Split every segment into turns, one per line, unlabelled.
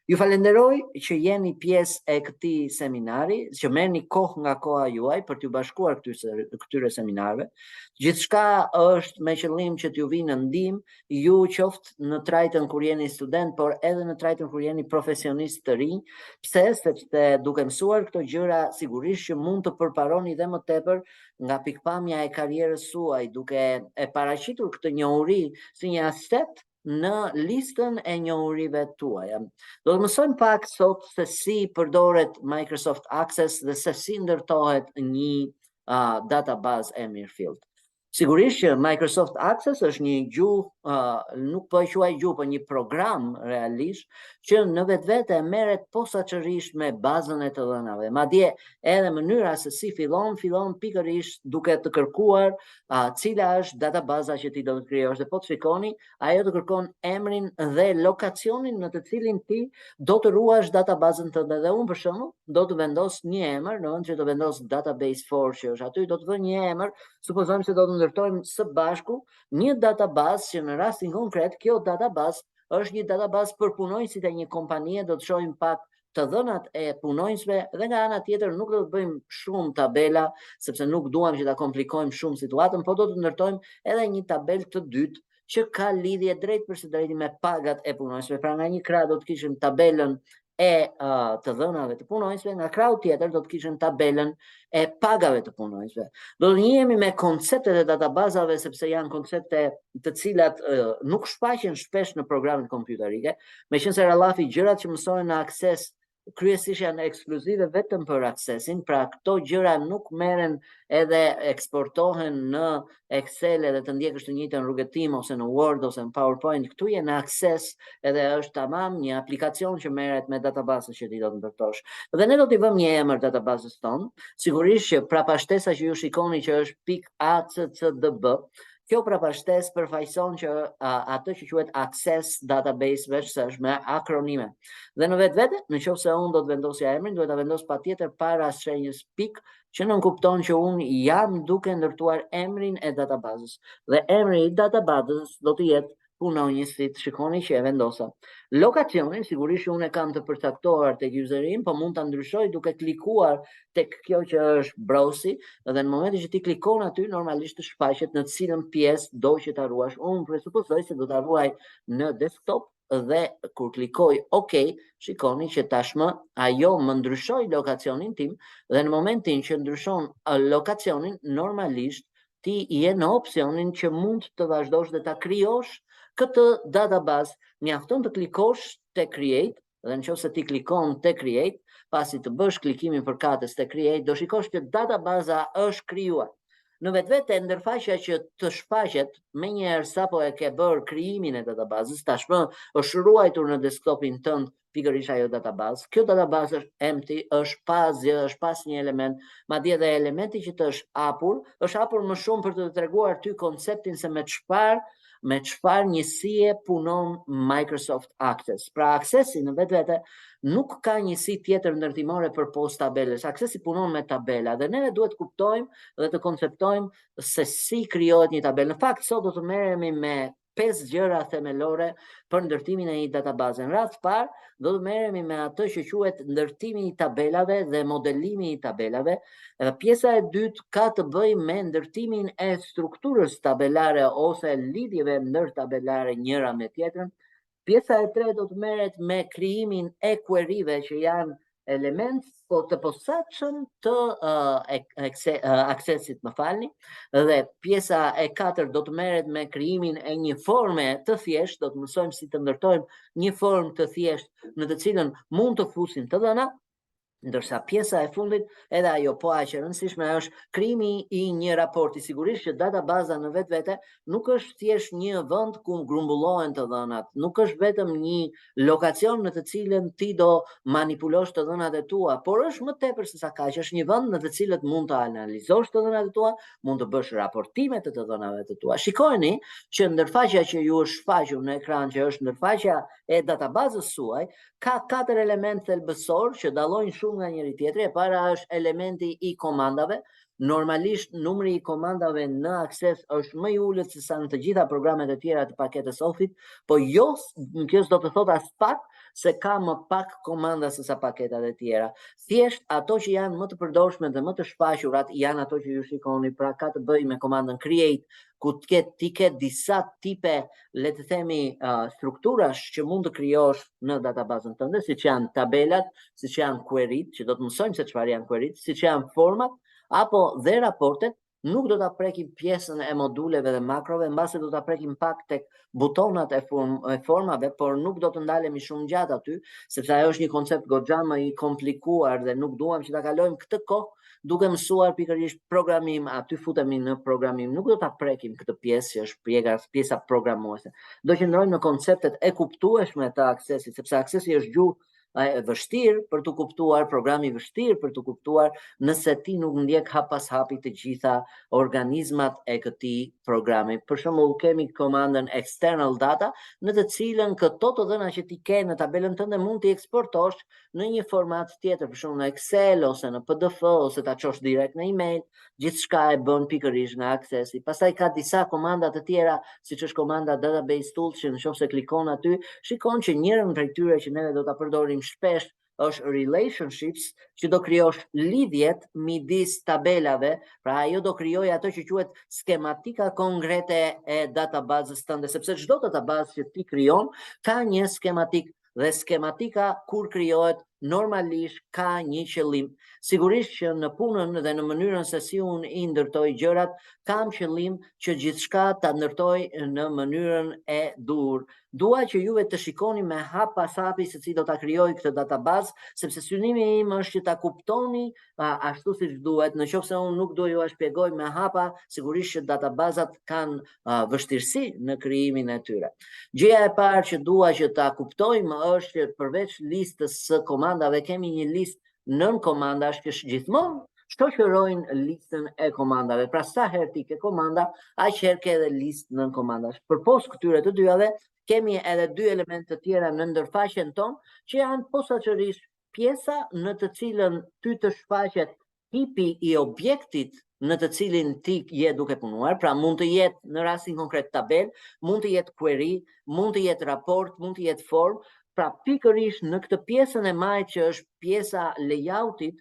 Ju falenderoj që jeni pjesë e këtij seminari, që merrni kohë nga koha juaj për t'ju bashkuar këtyre seminarëve. Gjithçka është me qëllim që t'ju vinë në ndihmë, ju qoftë në trajtën kur jeni student, por edhe në trajtën kur jeni profesionist të rinj. Pse? Sepse duke mësuar këto gjëra, sigurisht që mund të përparoni dhe më tepër nga pikpamja e karrierës suaj, duke e paraqitur këtë njohuri si një aset në listën e njohurive tuaja. Do të mësojmë pak sot se si përdoret Microsoft Access dhe se si ndërtohet një database e Mirfield. Sigurisht që Microsoft Access është një gjuhë, nuk po e quaj gjuhë, por një program realisht që në vetvete merret posaçërisht me bazën e të dhënave. Madje edhe mënyra se si fillon pikërisht duke të kërkuar cila është databaza që ti do të krijosh. Dhe po të shikoni, ajo të kërkon emrin dhe lokacionin në të cilin ti do të ruash databazën tënde. Dhe unë për shembull do të vendos një emër, në vend që të vendos database for që është aty, do të vë një emër, supozojmë se do të ndërtojmë së bashku një database që në rastin konkret kjo database është një database për punonjësit e një kompanie. Do të shohim pak të dhënat e punonjësve dhe nga ana tjetër nuk do të bëjmë shumë tabela sepse nuk duam që ta komplikojmë shumë situatën, por do të ndërtojmë edhe një tabel të dytë që ka lidhje drejt për së drejti me pagat e punonjësve. Pra nga një krah do të kishim tabelën e të dhënave të punonjësve, nga krahu tjetër do të kishim tabelën e pagave të punonjësve. Do të njihemi me konceptet e databazave sepse janë koncepte të cilat nuk shfaqen shpesh në programet kompjuterike, meqense rrallafi gjërat që mësohen në Access kryesisht janë ekskluzive vetëm për Accessin, pra këto gjëra nuk merren edhe eksportohen në Excel edhe të ndjekësh të njëjtën rrugëtim ose në Word ose në PowerPoint. Këtu je në Access edhe është tamam një aplikacion që merret me databazën që ti do të ndërtosh. Dhe ne do t'i vëmë një emër databazës tonë. Sigurisht që prapashtesa që ju shikoni që është .accdb, kjo prapashtesë përfaqëson që atë që quhet Access Database veç se është me akronime. Dhe në vetvete, nëse unë do të vendosja emrin, duhet ta vendos patjetër para shenjës pik, që nënkupton që unë jam duke ndërtuar emrin e databazës. Dhe emri i databazës do të jetë punonjësit. Shikoni që e vendosa. Lokacionin sigurisht unë e kam të përcaktuar tek userin, po mund ta ndryshoj duke klikuar tek kjo që është browsi, dhe në momentin që ti klikon aty normalisht të shfaqet në cilën pjesë do që ta ruash. Unë presupozoj se do ta ruaj në desktop dhe kur klikoj OK, shikoni që tashmë ajo më ndryshoi lokacionin tim dhe në momentin që ndryshon lokacionin normalisht ti je në opsionin që mund të vazhdosh dhe ta krijosh këtë database. Mjafton të klikosh te create dhe nëse ti klikon te create, pasi të bësh klikimin përkatës te create, do shikosh që databaza është krijuar. Në vetvete ndërfaqja që të shfaqet menjëherë sapo e ke bërë krijimin e databazës, tashmë është ruajtur në desktopin tënd pikërisht ajo database. Kjo database është empty, është pa asgjë, është pas një element, madje edhe elementi që të është hapur më shumë për të treguar ty konceptin se me çfarë njësie punon Microsoft Access. Pra Accessi në vetvete nuk ka njësi tjetër ndërtimore për post tabeles. Accessi punon me tabela dhe ne duhet kuptojmë dhe të konceptojmë se si krijohet një tabelë. Në fakt sot do të merremi me 5 gjëra themelore për ndërtimin e një databaze. Në rast parë do të merremi me atë që quhet ndërtimi i tabelave dhe modelimi i tabelave. Dhe pjesa e dytë ka të bëjë me ndërtimin e strukturës tabelare ose lidhjeve ndër tabelare njëra me tjetrën. Pjesa e tretë do të merret me krijimin e queryve që janë element të posaçëm të Accessit, më falni. Dhe pjesa e katërt do të merret me krijimin e një forme të thjeshtë. Do të mësojmë si të ndërtojmë një formë të thjeshtë në të cilën mund të fusim të dhëna, ndërsa pjesa e fundit, edhe ajo po aq e rëndësishme, është krijimi i një raporti. Sigurisht që databaza në vetvete nuk është thjesht një vend ku grumbullohen të dhënat, nuk është vetëm një lokacion në të cilën ti do manipulosh të dhënat e tua, por është më tepër se sa kaq, është një vend në të cilët mund të analizosh të dhënat e tua, mund të bësh raportime të dhënave të tua. Shikojeni që ndërfaqja që ju është shfaqur në ekran, që është ndërfaqja e databazës suaj, ka 4 elementë thelbësor që dallojnë shumë nga njëri tjetri. E para është elementi i komandave, normalisht numri I komandave në Access është më I ulët se sa në të gjitha programet e tjera të paketës Office, po jo kjo s'do të thotë as pak se ka më pak komanda se sa paketat e tjera. Thjesht ato që janë më të përdorshme dhe më të shfaqurat janë ato që ju shikoni, pra ka të bëjë me komandën create, ku ti ke disa tipe, le të themi, strukturash që mund të krijosh në databazën tënde, siç janë tabelat, siç janë queryt, që do të mësojmë se çfarë janë queryt, siç janë format apo dhe raportet. Nuk do ta prekim pjesën e moduleve dhe makrove, mbase do ta prekim pak tek butonat e formave, por nuk do të ndalemi shumë gjatë aty, sepse ajo është një koncept goxha më I komplikuar dhe nuk duam që ta kalojmë këtë kohë duke mësuar pikërisht programim, aty futemi në programim. Nuk do ta prekim këtë pjesë që është pjesa programuese. Do qëndrojmë në konceptet e kuptueshme të Accessit, sepse Accessi është gjuhë vështirë për të kuptuar, programi vështirë për të kuptuar, nëse ti nuk ndjek hap pas hapi të gjitha organizmat e këtij programi. Për shembull, kemi komandën external data, në të cilën këto të dhëna që ti ke në tabelën tënde mund t'i eksportosh në një format tjetër, për shembull në Excel ose në PDF ose ta çosh direkt në email, gjithçka e bën pikërisht nga Accessi. Pastaj ka disa komanda të tjera, siç është komanda database tools, që nëse klikon aty, shikon që njërin prej tyre që ne do ta përdorim shpesh është relationships, që do krijosh lidhjet midis tabelave, pra ajo do krijojë ato që quhet skematika konkrete e databazës tënde, sepse çdo databazë që ti krijon ka një skematik dhe skematika kur krijohet normalisht ka një qëllim. Sigurisht që në punën dhe në mënyrën se si unë I ndërtoj gjërat, kam qëllim që gjithçka ta ndërtoj në mënyrën e dur. Dua që juve të shikoni me hap pas hapi se si do ta krijoj këtë databazë, sepse synimi Im është që ta kuptoni ashtu siç duhet. Nëse unë nuk do ju a shpjegoj me hapa, sigurisht që databazat kanë vështirësi në krijimin e tyre. Gjëja e parë që dua që ta kuptojmë është që përveç listës së komandave kemi një listë nën komandash që gjithmonë shoqërojnë listën e komandave. Pra sa herë ti ke komanda, aq herë ke edhe listë nën komandash. Përpos këtyre të dyave, kemi edhe dy elemente të tjera në ndërfaqen tonë, që janë posaçërisht pjesa në të cilën ty të shfaqet tipi I objektit në të cilin ti je duke punuar, pra mund të jetë në rastin konkret tabel, mund të jetë query, mund të jetë raport, mund të jetë form, pra pikërisht në këtë pjesën e majtë që është pjesa layoutit,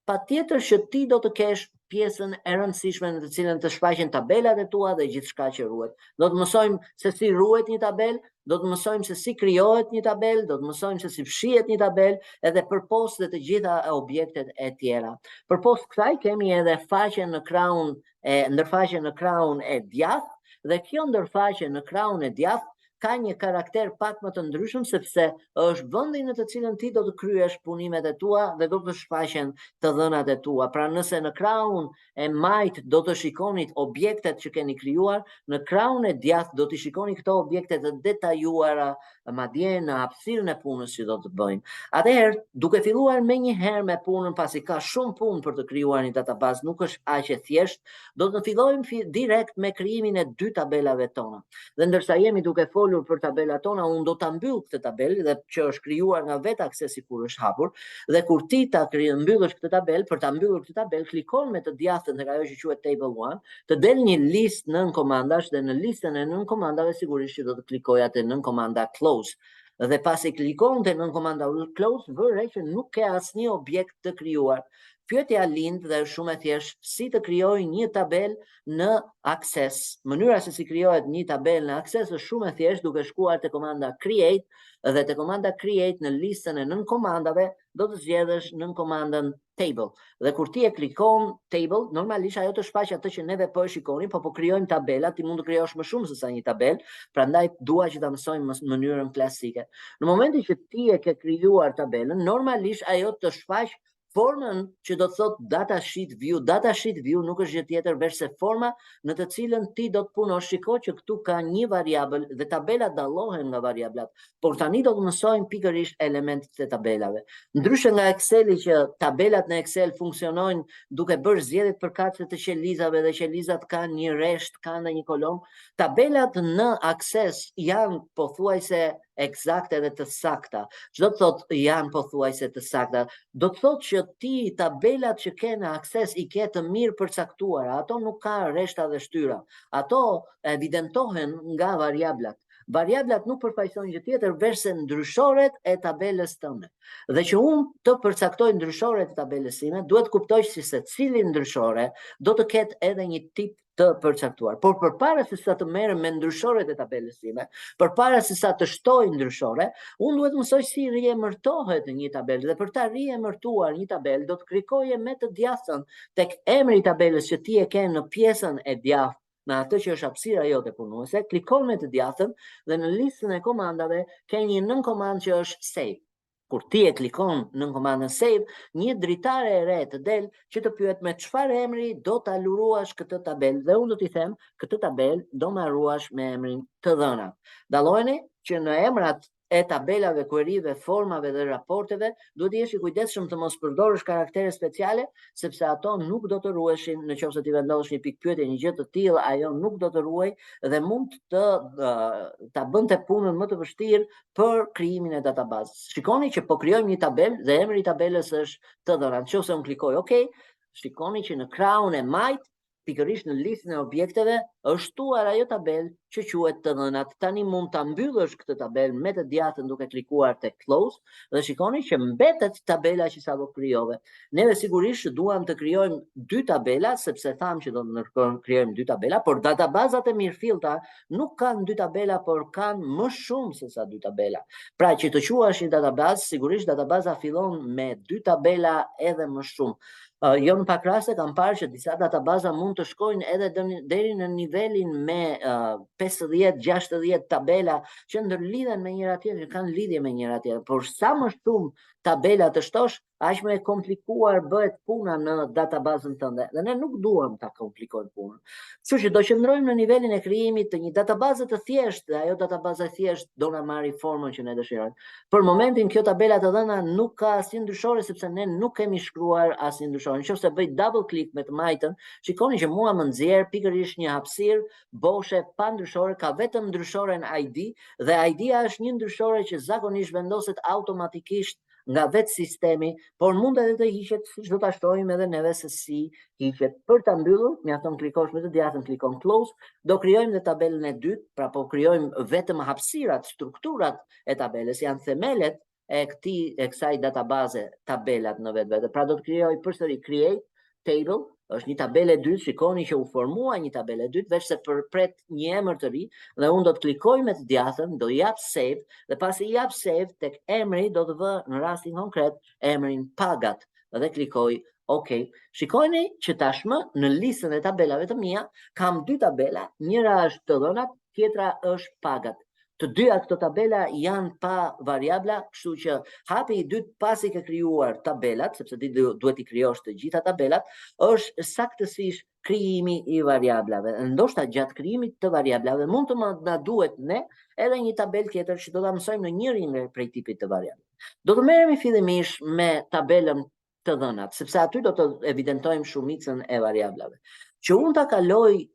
patjetër që ti do të kesh pjesën e rëndësishme në të cilën të shfaqen tabelat e tua dhe gjithçka që ruhet. Do të mësojmë se si ruhet një tabel, do të mësojmë se si krijohet një tabel, do të mësojmë se si fshihet një tabel, edhe përpos dhe të gjitha objektet e tjera. Përpos kësaj kemi edhe faqen në krahun ndërfaqen në krahun e djathtë, dhe kjo ndërfaqe në krahun e djathtë ka një karakter pak më të ndryshëm, sepse është vendi në të cilën ti do të kryesh punimet e tua dhe do të shfaqen të dhënat e tua. Pra nëse në krahun e majt do të shikonit objektet që keni krijuar, në krahun e djathtë do të shikoni këto objekte të detajuara, madje në hapësirën e punës që do të bëjmë. Atëherë, duke filluar menjëherë me punën, pasi ka shumë punë për të krijuar një databazë, nuk është aq e thjeshtë, do të fillojmë direkt me krijimin e dy tabelave tona. Dhe ndërsa jemi duke folur për tabelat tona, unë do ta mbyll këtë tabelë dhe që është krijuar nga vetë Accessi kur është hapur, dhe kur ti ta mbyllësh këtë tabelë, për ta mbyllur këtë tabelë, klikon me të djathtën tek ajo që quhet table 1, të del një listë nën komandash dhe në listën e nën komandave sigurisht që do të klikoj atë nën komanda close. Dhe pasi klikon te nën komanda close, vëre që nuk ke asnjë objekt të krijuar. Pyetja lind dhe është shumë e thjeshtë, si të krijoj një tabel në Access. Mënyra se si krijohet një tabel në Access është shumë e thjeshtë, duke shkuar te komanda create, dhe te komanda create në listën e nën komandave do të zgjedhësh nën komandën table. Dhe kur ti e klikon table, normalisht ajo të shfaq atë që neve po e shikoni, po krijojmë tabela, ti mund të krijosh më shumë se sa një tabel, prandaj dua që ta mësojmë në mënyrën klasike. Në momentin që ti e ke krijuar tabelën, normalisht ajo të shfaq formën që do të thot datasheet view. Datasheet view nuk është gjë tjetër veç se forma në të cilën ti do të punosh. Shiko që këtu ka një variabël dhe tabelat dallohen nga variablat, por tani do të mësojmë pikërisht elementet e tabelave. Ndryshe nga Exceli që tabelat në Excel funksionojnë duke bërë zgjedhjet përkatëse të qelizave dhe qelizat kanë një rresht, kanë një kolon, tabelat në Access janë pothuajse eksakte dhe të sakta. Çdo të thotë janë pothuajse të sakta, do të thotë që ti tabelat që ke në akses i ke të mirë përcaktuara, ato nuk ka rreshta dhe shtyra. Ato evidentohen nga variablat. Variablat nuk përfaqësojnë gjë tjetër veçse ndryshoret e tabelës tënde. Dhe që unë të përcaktoj ndryshoret e tabelës sime, duhet kuptoj se secili ndryshore do të ketë edhe një tip të përcaktuar. Por përpara se sa të merrem me ndryshoret e tabelës sime, përpara se sa të shtoj ndryshore, unë duhet mësoj si riemërtohet një tabelë. Dhe për ta riemërtuar një tabelë, do të klikoje me të djathtën tek emri i tabelës që ti e ke në pjesën e djathtë, në atë që është hapësira jote punuese, klikon me të djathtën dhe në listën e komandave ke një nën komandë që është save. Kur ti e klikon në komandën save, një dritare e re të del që të pyet me çfarë emri do ta luruash këtë tabelë dhe unë do t'i them këtë tabelë do ma ruash me emrin të dhënat. Dallojeni që në emrat e tabelave, queryve, formave dhe raporteve duhet të jesh i kujdesshëm të mos përdorësh karaktere speciale, sepse ato nuk do të ruheshin nëse ti vendosh një pikë pyetje, një gjë të tillë, ajo nuk do të ruhej dhe mund të ta bënte punën më të vështirë për krijimin e databazës. Shikoni që po krijojmë një tabelë dhe emri i tabelës është të dhënat. Nëse unë klikoj OK, shikoni që në krahun e majt, pikërisht në listën e objekteve, është shtuar ajo tabelë që quhet të dhënat. Tani mund ta mbyllësh këtë tabelë me të djathtën duke klikuar tek close dhe shikoni që mbetet tabela që sapo krijove. Neve sigurisht duam të krijojmë 2 tabela, sepse thamë që do të krijojmë 2 tabela, por databazat e mirëfillta nuk kanë 2 tabela, por kanë më shumë se sa 2 tabela. Pra që të quash një databazë, sigurisht databaza fillon me 2 tabela edhe më shumë. Jo në pak raste kam parë që disa databaza mund të shkojnë edhe deri në nivelin me 50-60 tabela që ndërlidhen me njëra tjetrën, kanë lidhje me njëra tjetrën, por sa më shumë tabela të shtosh, aq më e komplikuar bëhet puna në databazën tënde. Dhe ne nuk duam ta komplikojmë punën. Kështu që do qëndrojmë në nivelin e krijimit të një databaze të thjeshtë, dhe ajo databaza e thjeshtë do na marrë formën që ne dëshirojmë. Për momentin kjo tabela të dhëna nuk ka asnjë ndryshore sepse ne nuk kemi shkruar asnjë ndryshore. Nëse bëj double click me të majtën, shikoni që mua më nxjerr pikërisht një hapësirë boshe pa ndryshore, ka vetëm ndryshoren ID dhe ID-a është një ndryshore që zakonisht vendoset automatikisht nga vetë sistemi, por mund edhe të hiqet, siç do ta shohim edhe neve se si hiqet. Për ta mbyllur, mjafton klikosh me të djathtën, klikon close, do krijojmë dhe tabelën e dytë, pra po krijojmë vetëm hapësirat, strukturat e tabelës, janë themelet e kësaj databaze, tabelat në vetvete. Pra do të krijoj përsëri create table, është një tabelë e dytë, shikoni që u formua një tabelë e dytë, veç se përpret një emër të ri dhe unë do të klikoj me të djathtën, do jap save dhe pasi jap save tek emri do të vë në rastin konkret emrin pagat dhe klikoj OK. Shikoni që tashmë në listën e tabelave të mia kam 2 tabela, njëra është të dhënat, tjetra është pagat. Të dyja këto tabela janë pa variabla, kështu që hapi i dytë pasi ke krijuar tabelat, sepse ti duhet i krijosh të gjitha tabelat, është saktësisht krijimi i variablave. Ndoshta gjatë krijimit të variablave mund të na duhet ne edhe një tabelë tjetër që do ta mësojmë në njërin prej tipit të variablave. Do të merremi fillimisht me tabelën të dhënat, sepse aty do të evidentojmë shumicën e variablave. Që unë ta kaloj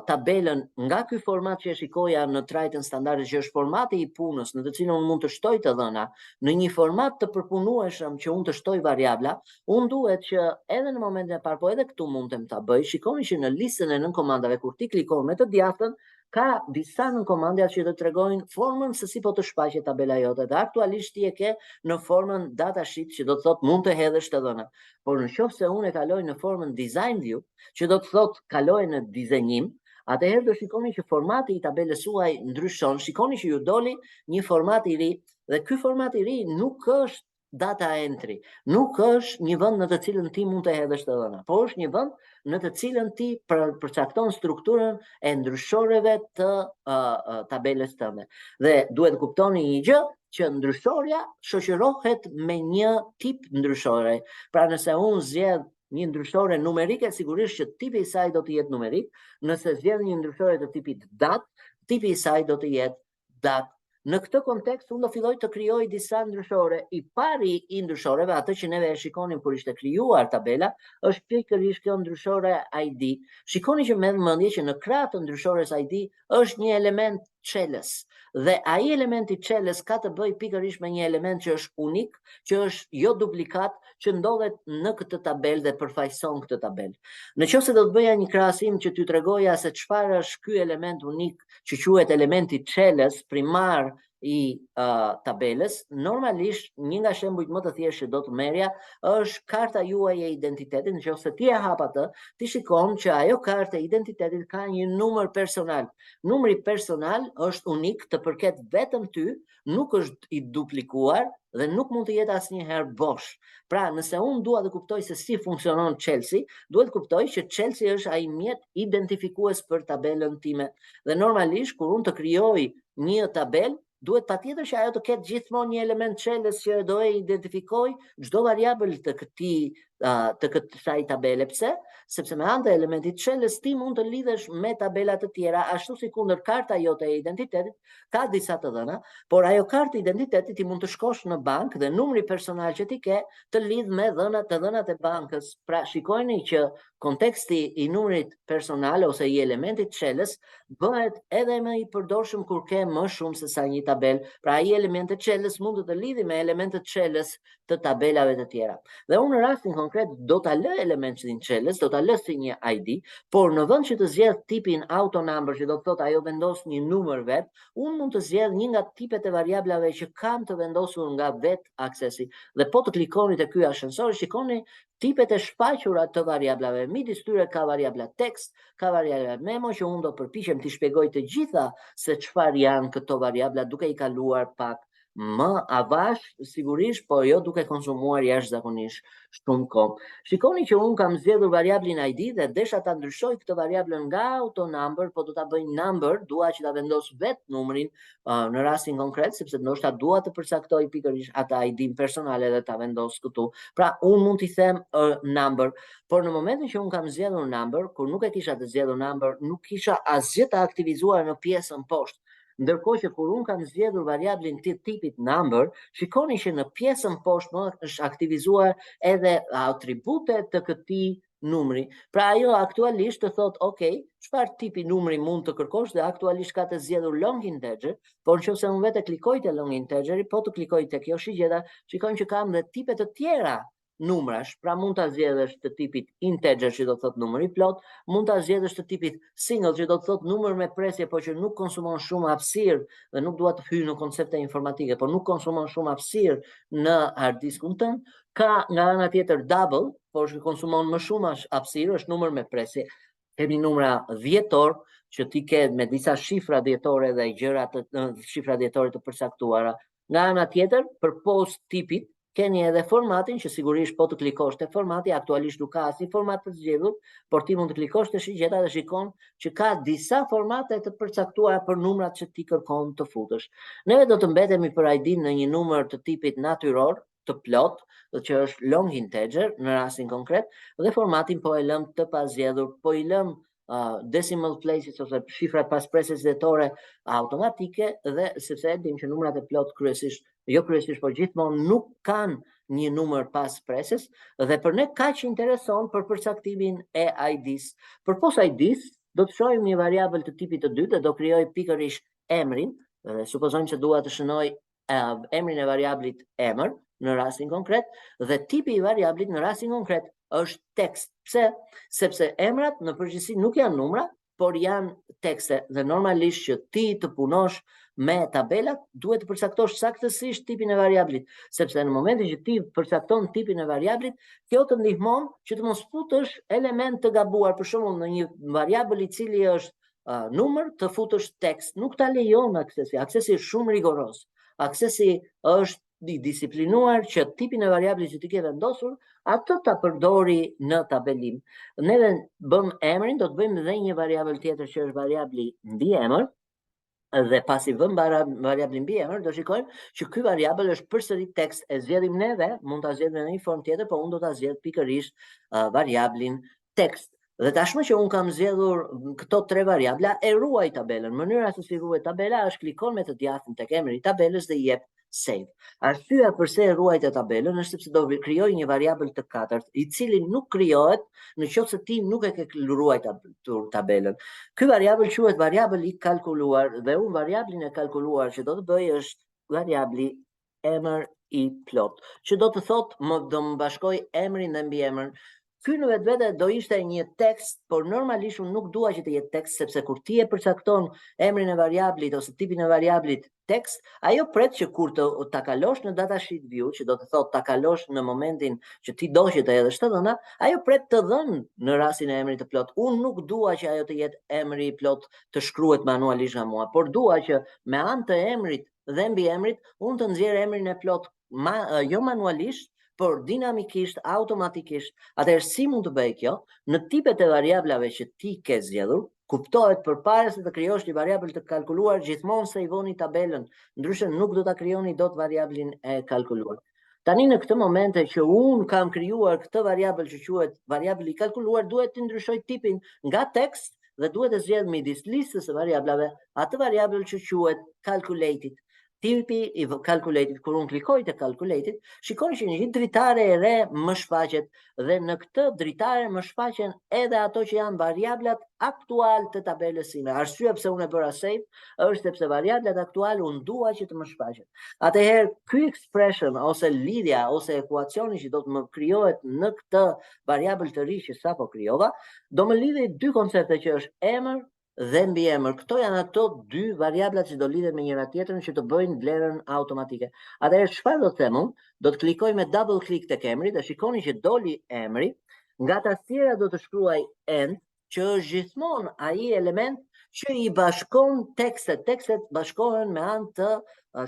tabelën nga ky format që e shikoja në trajtën standarde, që është formati i punës në të cilën unë mund të shtoj të dhëna, në një format të përpunueshëm që unë të shtoj variabla, unë duhet që edhe në momentin e parë, po edhe këtu mundem ta bëj, shikoni që në listën e nën komandave, kur ti klikon me të djathtën, ka disa nën komanda që të tregojnë formën se si po të shfaqet tabela jote, dhe aktualisht ti e ke në formën datasheet, që do të thotë mund të hedhësh të dhënat. Por nëse unë e kaloj në formën design view, që do të thotë kaloj në dizenjim, atëherë do shikoni që formati i tabelës suaj ndryshon. Shikoni që ju doli një format i ri dhe ky format i ri nuk është data entry, nuk është një vend në të cilën ti mund të hedhësh të dhëna, por është një vend në të cilën ti përcakton strukturën e ndryshoreve të tabelës tënde. Dhe duhet kuptoni një gjë, që ndryshorja shoqërohet me një tip ndryshore. Pra nëse unë zgjedh një ndryshore numerike, sigurisht që tipi i saj do të jetë numerik. Nëse zgjedh një ndryshore të tipit dat, tipi i saj do të jetë dat. Në këtë kontekst, unë do filloj të krijoj disa ndryshore. I pari i ndryshoreve, atë që neve e shikonim kur ishte krijuar tabela, është pikërisht kjo ndryshore ID. Shikoni që me vëmendje që në krah të ndryshores ID është një element çelës. Dhe ai elementi çelës ka të bëjë pikërisht me një element që është unik, që është jo duplikat, që ndodhet në këtë tabelë dhe përfaqëson këtë tabelë. Nëse do të bëja një krahasim që t'ju tregoja se çfarë është ky element unik që quhet elementi çelës primar i tabelës, normalisht një nga shembujt më të thjeshtë që do të merrja është karta juaj e identitetit. Nëse ti e hap atë, ti shikon që ajo kartë e identitetit ka një numër personal. Numri personal është unik, të përket vetëm ty, nuk është i duplikuar dhe nuk mund të jetë asnjëherë bosh. Pra, nëse unë dua të kuptoj se si funksionon Chelsea, duhet kuptoj që Chelsea është ai mjet identifikues për tabelën time. Dhe normalisht kur unë të krijoj një tabelë, duhet patjetër që ajo të ketë gjithmonë një element çelës që do e identifikoj çdo variabël të kësaj tabele. Pse? Sepse me anë të elementit çelës ti mund të lidhesh me tabela të tjera, ashtu si kundër karta jote e identitetit ka disa të dhëna, por ajo kartë identitetit ti mund të shkosh në bankë dhe numri personal që ti ke të lidh me dhënat e bankës. Pra shikojeni që konteksti i numrit personal ose i elementit çelës bëhet edhe më i përdorshëm kur ke më shumë se sa një tabel. Pra ai elementi çelës mund të lidhi me elementet çelës të tabelave të tjera. Dhe unë në rastin konkret do ta lë elementin çelës, do ta lë si një ID, por në vend që të zgjedh tipin autonumber, që do të thotë ajo vendos një numër vet, unë mund të zgjedh një nga tipet e variablave që kanë të vendosur nga vet aksesi. Dhe po të klikoni te ky ashensor, shikoni tipet e shfaqura të variablave. Midis tyre ka variabla text, ka variabla memo, që unë do përpiqem t'i shpjegoj të gjitha se çfarë janë këto variabla duke i kaluar pak më avash, sigurisht, po jo duke konsumuar jashtëzakonisht shumë kohë. Shikoni që unë kam zgjedhur variablin ID dhe desha ta ndryshoj këtë variablën nga autonumber, po do ta bëj number, dua që ta vendos vet numrin në rastin konkret, sepse ndoshta dua të përcaktoj pikërisht atë ID personale dhe ta vendos këtu. Pra unë mund t'i them number, por në momentin që unë kam zgjedhur number, kur nuk e kisha të zgjedhur number, nuk kisha asgjë të aktivizuar në pjesën poshtë. Ndërkohë që kur unë kam zgjedhur variablin të tipit number, shikoni që në pjesën poshtë më është aktivizuar edhe atributet të këtij numri. Pra ajo aktualisht të thot, ok, çfarë tipi numri mund të kërkosh, dhe aktualisht ka të zgjedhur long integer, por nëse unë vetë klikoj te long integeri, po të klikoj te kjo shigjeta, shikojmë që kam dhe tipe të tjera numrash. Pra mund ta zgjedhësh të tipit integer, që do të thotë numër i plot, mund ta zgjedhësh të tipit single, që do të thotë numër me presje, por që nuk konsumon shumë hapësirë, dhe nuk dua të hyj në koncepte informatike, por nuk konsumon shumë hapësirë në hard diskun tënd. Ka nga ana tjetër double, por që konsumon më shumë hapësirë, është numër me presje. Kemi numra dhjetor, që ti ke me disa shifra dhjetore dhe gjëra shifra dhjetore të përcaktuara. Nga ana tjetër, përpos tipit, keni edhe formatin, që sigurisht po të klikosh te formati, aktualisht nuk ka asnjë format të zgjedhur, por ti mund të klikosh te shigjeta dhe shikon që ka disa formate të përcaktuara për numrat që ti kërkon të futësh. Neve do të mbetemi për ID në një numër të tipit natyror, të plot, që është long integer në rastin konkret, dhe formatin po e lëm të pazgjedhur, po i lëm decimal places ose shifrat paspresës dhjetore automatike, dhe sepse e dim që numrat e plot kryesisht, jo kryesisht, por gjithmonë nuk kanë një numër pas presës, dhe për ne kaq intereson për përcaktimin e ID-s. Përpos ID-s, do të shohim një variabël të tipit të dytë dhe do krijoj pikërisht emrin, dhe supozojmë se dua të shënoj emrin e variablit emër në rastin konkret, dhe tipi i variablit në rastin konkret është tekst. Pse? Sepse emrat në përgjithësi nuk janë numra, por janë tekste, dhe normalisht që ti të punosh me tabelat, duhet të përcaktosh saktësisht tipin e variablit, sepse në momentin që ti përcakton tipin e variablit, kjo të ndihmon që të mos futësh element të gabuar. Për shembull, në një variabël i cili është numër, të futësh tekst, nuk ta lejon aksesi. Aksesi është shumë rigoroz. Aksesi është i disiplinuar që tipin e variablit që ti ke vendosur, atë ta përdori në tabelim. Neve bëm emrin, do të bëjmë edhe një variabël tjetër që është variabli mbi emër, dhe pasi vëm variablin mbi emër, do shikojmë që ky variabël është përsëri tekst. E zgjedhim neve, mund ta zgjedhim në një formë tjetër, por unë do ta zgjedh pikërisht variablin tekst. Dhe tashmë që unë kam zgjedhur këto tre variabla, e ruaj tabelën. Mënyra se si ruaj tabela është klikon me të djathtën tek emri i tabelës dhe jep save. Arsyeja pse e ruajt e tabelën është sepse do krijoj një variabël të katërt, i cili nuk krijohet nëse ti nuk e ke ruajtur tabelën. Ky variabël quhet variabël i kalkuluar dhe unë variablin e kalkuluar që do të bëj është variabli emër i plot, që do të thotë do më bashkoj emrin dhe mbiemrin. Ky në vetvete do ishte një tekst, por normalisht unë nuk dua që të jetë tekst, sepse kur ti e përcakton emrin e variablit ose tipin e variablit tekst, ajo pret që kur ta kalosh në datasheet view, që do të thotë ta kalosh në momentin që ti do që të hedhësh të dhëna, ajo pret të dhënë në rastin e emrit të plot. Unë nuk dua që ajo të jetë emri i plot të shkruhet manualisht nga mua, por dua që me anë të emrit dhe mbiemrit unë të nxjerr emrin e plot jo manualisht, por dinamikisht, automatikisht. Atëherë si mund të bëj kjo? Në tipet e variablave që ti ke zgjedhur, kuptohet përpara se të krijosh një variabël të kalkuluar, gjithmonë sejvoni tabelën, ndryshe nuk do ta krijoni dot variablin e kalkuluar. Tani në këtë momente që unë kam krijuar këtë variabël që quhet variabli i kalkuluar, duhet të ndryshoj tipin nga text dhe duhet të zgjedh midis listës së variablave atë variabël që quhet calculated. Tipi i calculated, kur unë klikoj të calculated, shikoni që një dritare e re më shfaqet dhe në këtë dritare më shfaqen edhe ato që janë variablat aktual të tabelës sime. Arsyeja pse unë e bëra save është sepse variablat aktual unë dua që të më shfaqen. Atëherë ky expression ose lidhja ose ekuacioni që do të më krijohet në këtë variabël të ri që sapo krijova, do më lidhej dy koncepte që është emër dhe mbiemër. Këto janë ato dy variablat që do lidhen me njëra tjetrën që të bëjnë vlerën automatike. Atëherë çfarë do të them unë? Do të klikoj me double click tek emri dhe shikoni që doli emri, nga tastiera do të shkruaj end, që është gjithmonë ai element që i bashkon tekstet. Tekstet bashkohen me anë të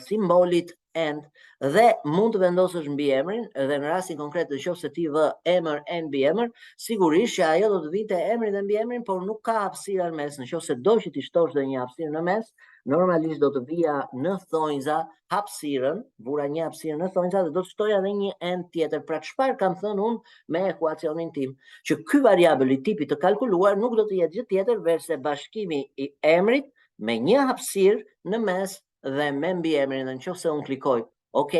simbolit end dhe mund të vendosësh mbiemrin dhe në rastin konkret nëse ti vë emër e mbiemër, sigurisht që ajo do të vinte emrin dhe mbiemrin, por nuk ka hapësira në mes. Nëse do që ti shtosh dhe një hapësirë në mes, normalisht do të vija në thonjza hapësirën, vura një hapësirë në thonjza dhe do të shtoja edhe një end tjetër. Pra çfarë kam thënë unë me ekuacionin tim? Që ky variabël i tipit të kalkuluar nuk do të jetë gjë tjetër verse bashkimi i emrit me një hapësirë në mes dhe me mbiemrin. Dhe nëse unë klikoj OK,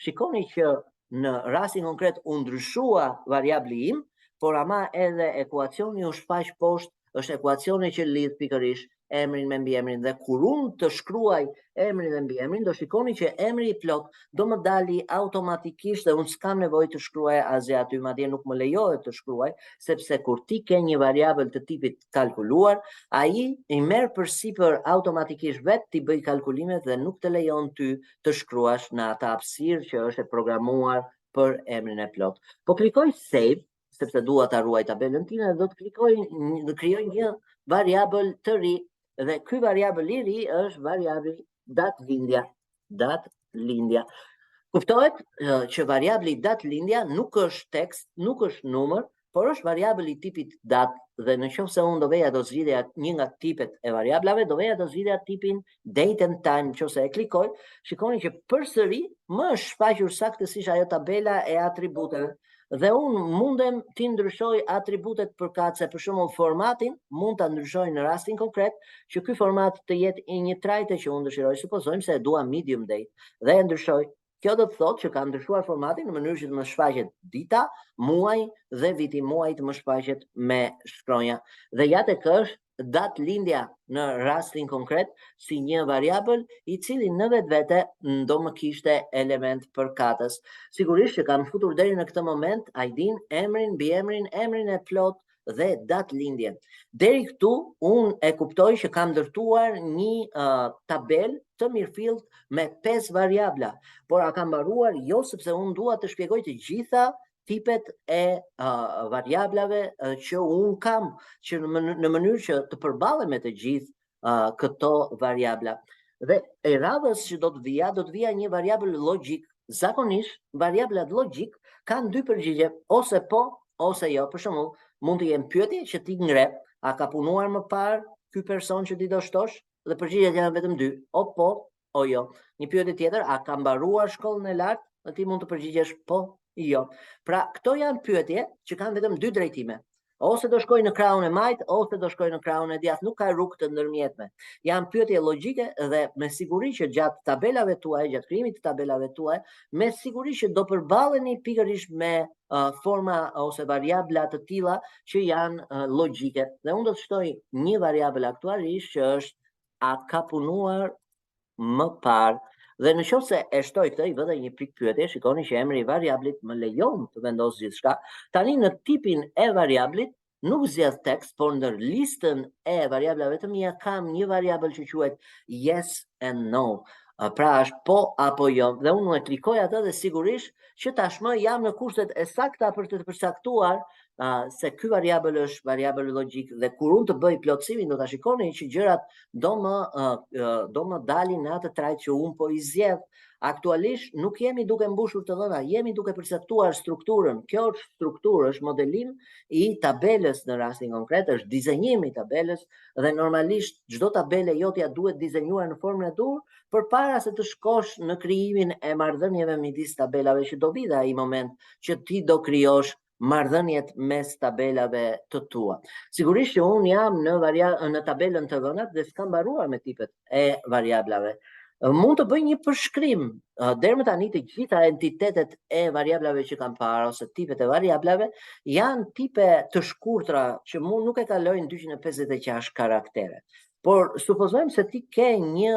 shikoni që në rastin konkret u ndryshua variabli im, por ama edhe ekuacioni u shfaq poshtë, është ekuacioni që lidh pikërisht emrin me mbiemrin dhe kur unë të shkruaj emrin dhe mbiemrin, do shikoni që emri i plot do më dali automatikisht dhe unë s'kam nevojë të shkruaj asgjë aty, madje nuk më lejohet të shkruaj, sepse kur ti ke një variabël të tipit kalkuluar, ai i merr përsipër automatikisht vetë ti bëj kalkulimet dhe nuk të lejon ty të shkruash në atë hapësirë që është e programuar për emrin e plot. Po klikoj save, sepse dua ta ruaj tabelën time, do të krijoj një variabël të ri dhe ky variabël i ri është variabli datlindja. Datlindja. Kuptohet që variabli datlindja nuk është tekst, nuk është numër, por është variabël i tipit dat dhe nëse unë do veja do zgjidhja një nga tipet e variablave, do veja do zgjidhja tipin date and time. Nëse e klikoj, shikoni që përsëri më është shfaqur saktësisht ajo tabela e atributeve. Dhe unë mundem ti ndryshoj atributet përkatëse, për shembull formatin mund ta ndryshoj në rastin konkret që ky format të jetë i një trajte që unë dëshiroj, supozojmë se e dua medium date dhe e ndryshoj. Kjo do të thotë që ka ndryshuar formatin në mënyrë që të më shfaqet dita, muaji dhe viti. Muaji të më shfaqet me shkronja. Dhe ja tek është datlindja në rastin konkret si një variabël i cili në vetvete do më kishte element përkatës. Sigurisht që kam futur deri në këtë moment ID-n, emrin, mbiemrin, emrin e plot dhe datlindjen. Deri këtu unë e kuptoj që kam ndërtuar një tabel të mirëfillt me 5 variabla, por a kam mbaruar? Jo, sepse unë dua të shpjegoj të gjitha tipet e variablave që unë kam, që në mënyrë që të përballem me të gjithë këto variabla. Dhe e radhës që do të vija një variabël logjik. Zakonisht variablat logjik kanë dy përgjigje, ose po ose jo. Për shembull, mund të jenë pyetje që ti ngre, a ka punuar më parë ky person që ti do shtosh? Dhe përgjigjet janë vetëm dy, o po o jo. Një pyetje tjetër, a ka mbaruar shkollën e lartë? Dhe ti mund të përgjigjesh po, jo. Pra këto janë pyetje që kanë vetëm dy drejtime. Ose do shkoj në krahun e majt, ose do shkoj në krahun e djathtë, nuk ka rrugë të ndërmjetme. Janë pyetje logjike dhe me siguri që gjatë tabelave tuaj, gjatë krijimit të tabelave tuaj, me siguri që do përballeni pikërisht me forma ose variabla të tilla që janë logjike. Dhe unë do të shtoj një variabël aktualisht që është a ka punuar më parë. Dhe në qoftë se e shtoj këtë, i vë dhe një pikë pyetje, shikoni që emri i variablit më lejon të vendos gjithçka. Tani në tipin e variablit nuk zgjedh tekst, por ndër listën e variablave të mia kam një variabël që quhet yes and no. Pra është po apo jo. Dhe unë e klikoj atë dhe sigurisht që tashmë jam në kushtet e sakta për të përcaktuar se ky variabël është variabël logjik dhe kur unë të bëj plotësimin do ta shikoni që gjërat do më dalin në atë trajt që unë po i zgjedh. Aktualisht nuk jemi duke mbushur të dhëna, jemi duke përcaktuar strukturën. Kjo strukturë është modelim i tabelës në rastin konkret, është dizenjimi i tabelës dhe normalisht çdo tabele jotja duhet dizenjuar në formën e dur përpara se të shkosh në krijimin e marrëdhënieve midis tabelave që do vi dhe ai moment që ti do krijosh marrëdhëniet mes tabelave të tua. Sigurisht që unë jam në tabelën të dhënat dhe s'kam mbaruar me tipet e variablave. Mund të bëj një përshkrim deri më tani të gjitha entitetet e variablave që kam parë ose tipet e variablave janë tipe të shkurtra që mund nuk e kalojnë 256 karaktere. Por supozojmë se ti ke një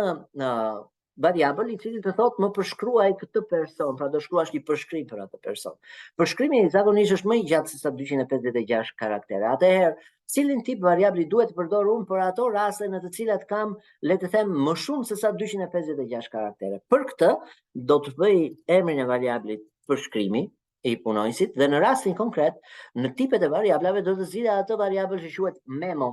variabël i cili të thotë më përshkruaj këtë person, pra do shkruash një përshkrim për atë person. Përshkrimi zakonisht është më i gjatë se sa 256 karaktere. Atëherë, cilin tip variabli duhet të përdor unë për ato raste në të cilat kam, le të them, më shumë se sa 256 karaktere. Për këtë do të bëj emrin e variablit përshkrimi i punojësit dhe në rastin konkret, në tipet e variablave do të zgjidhja atë variabël që quhet memo.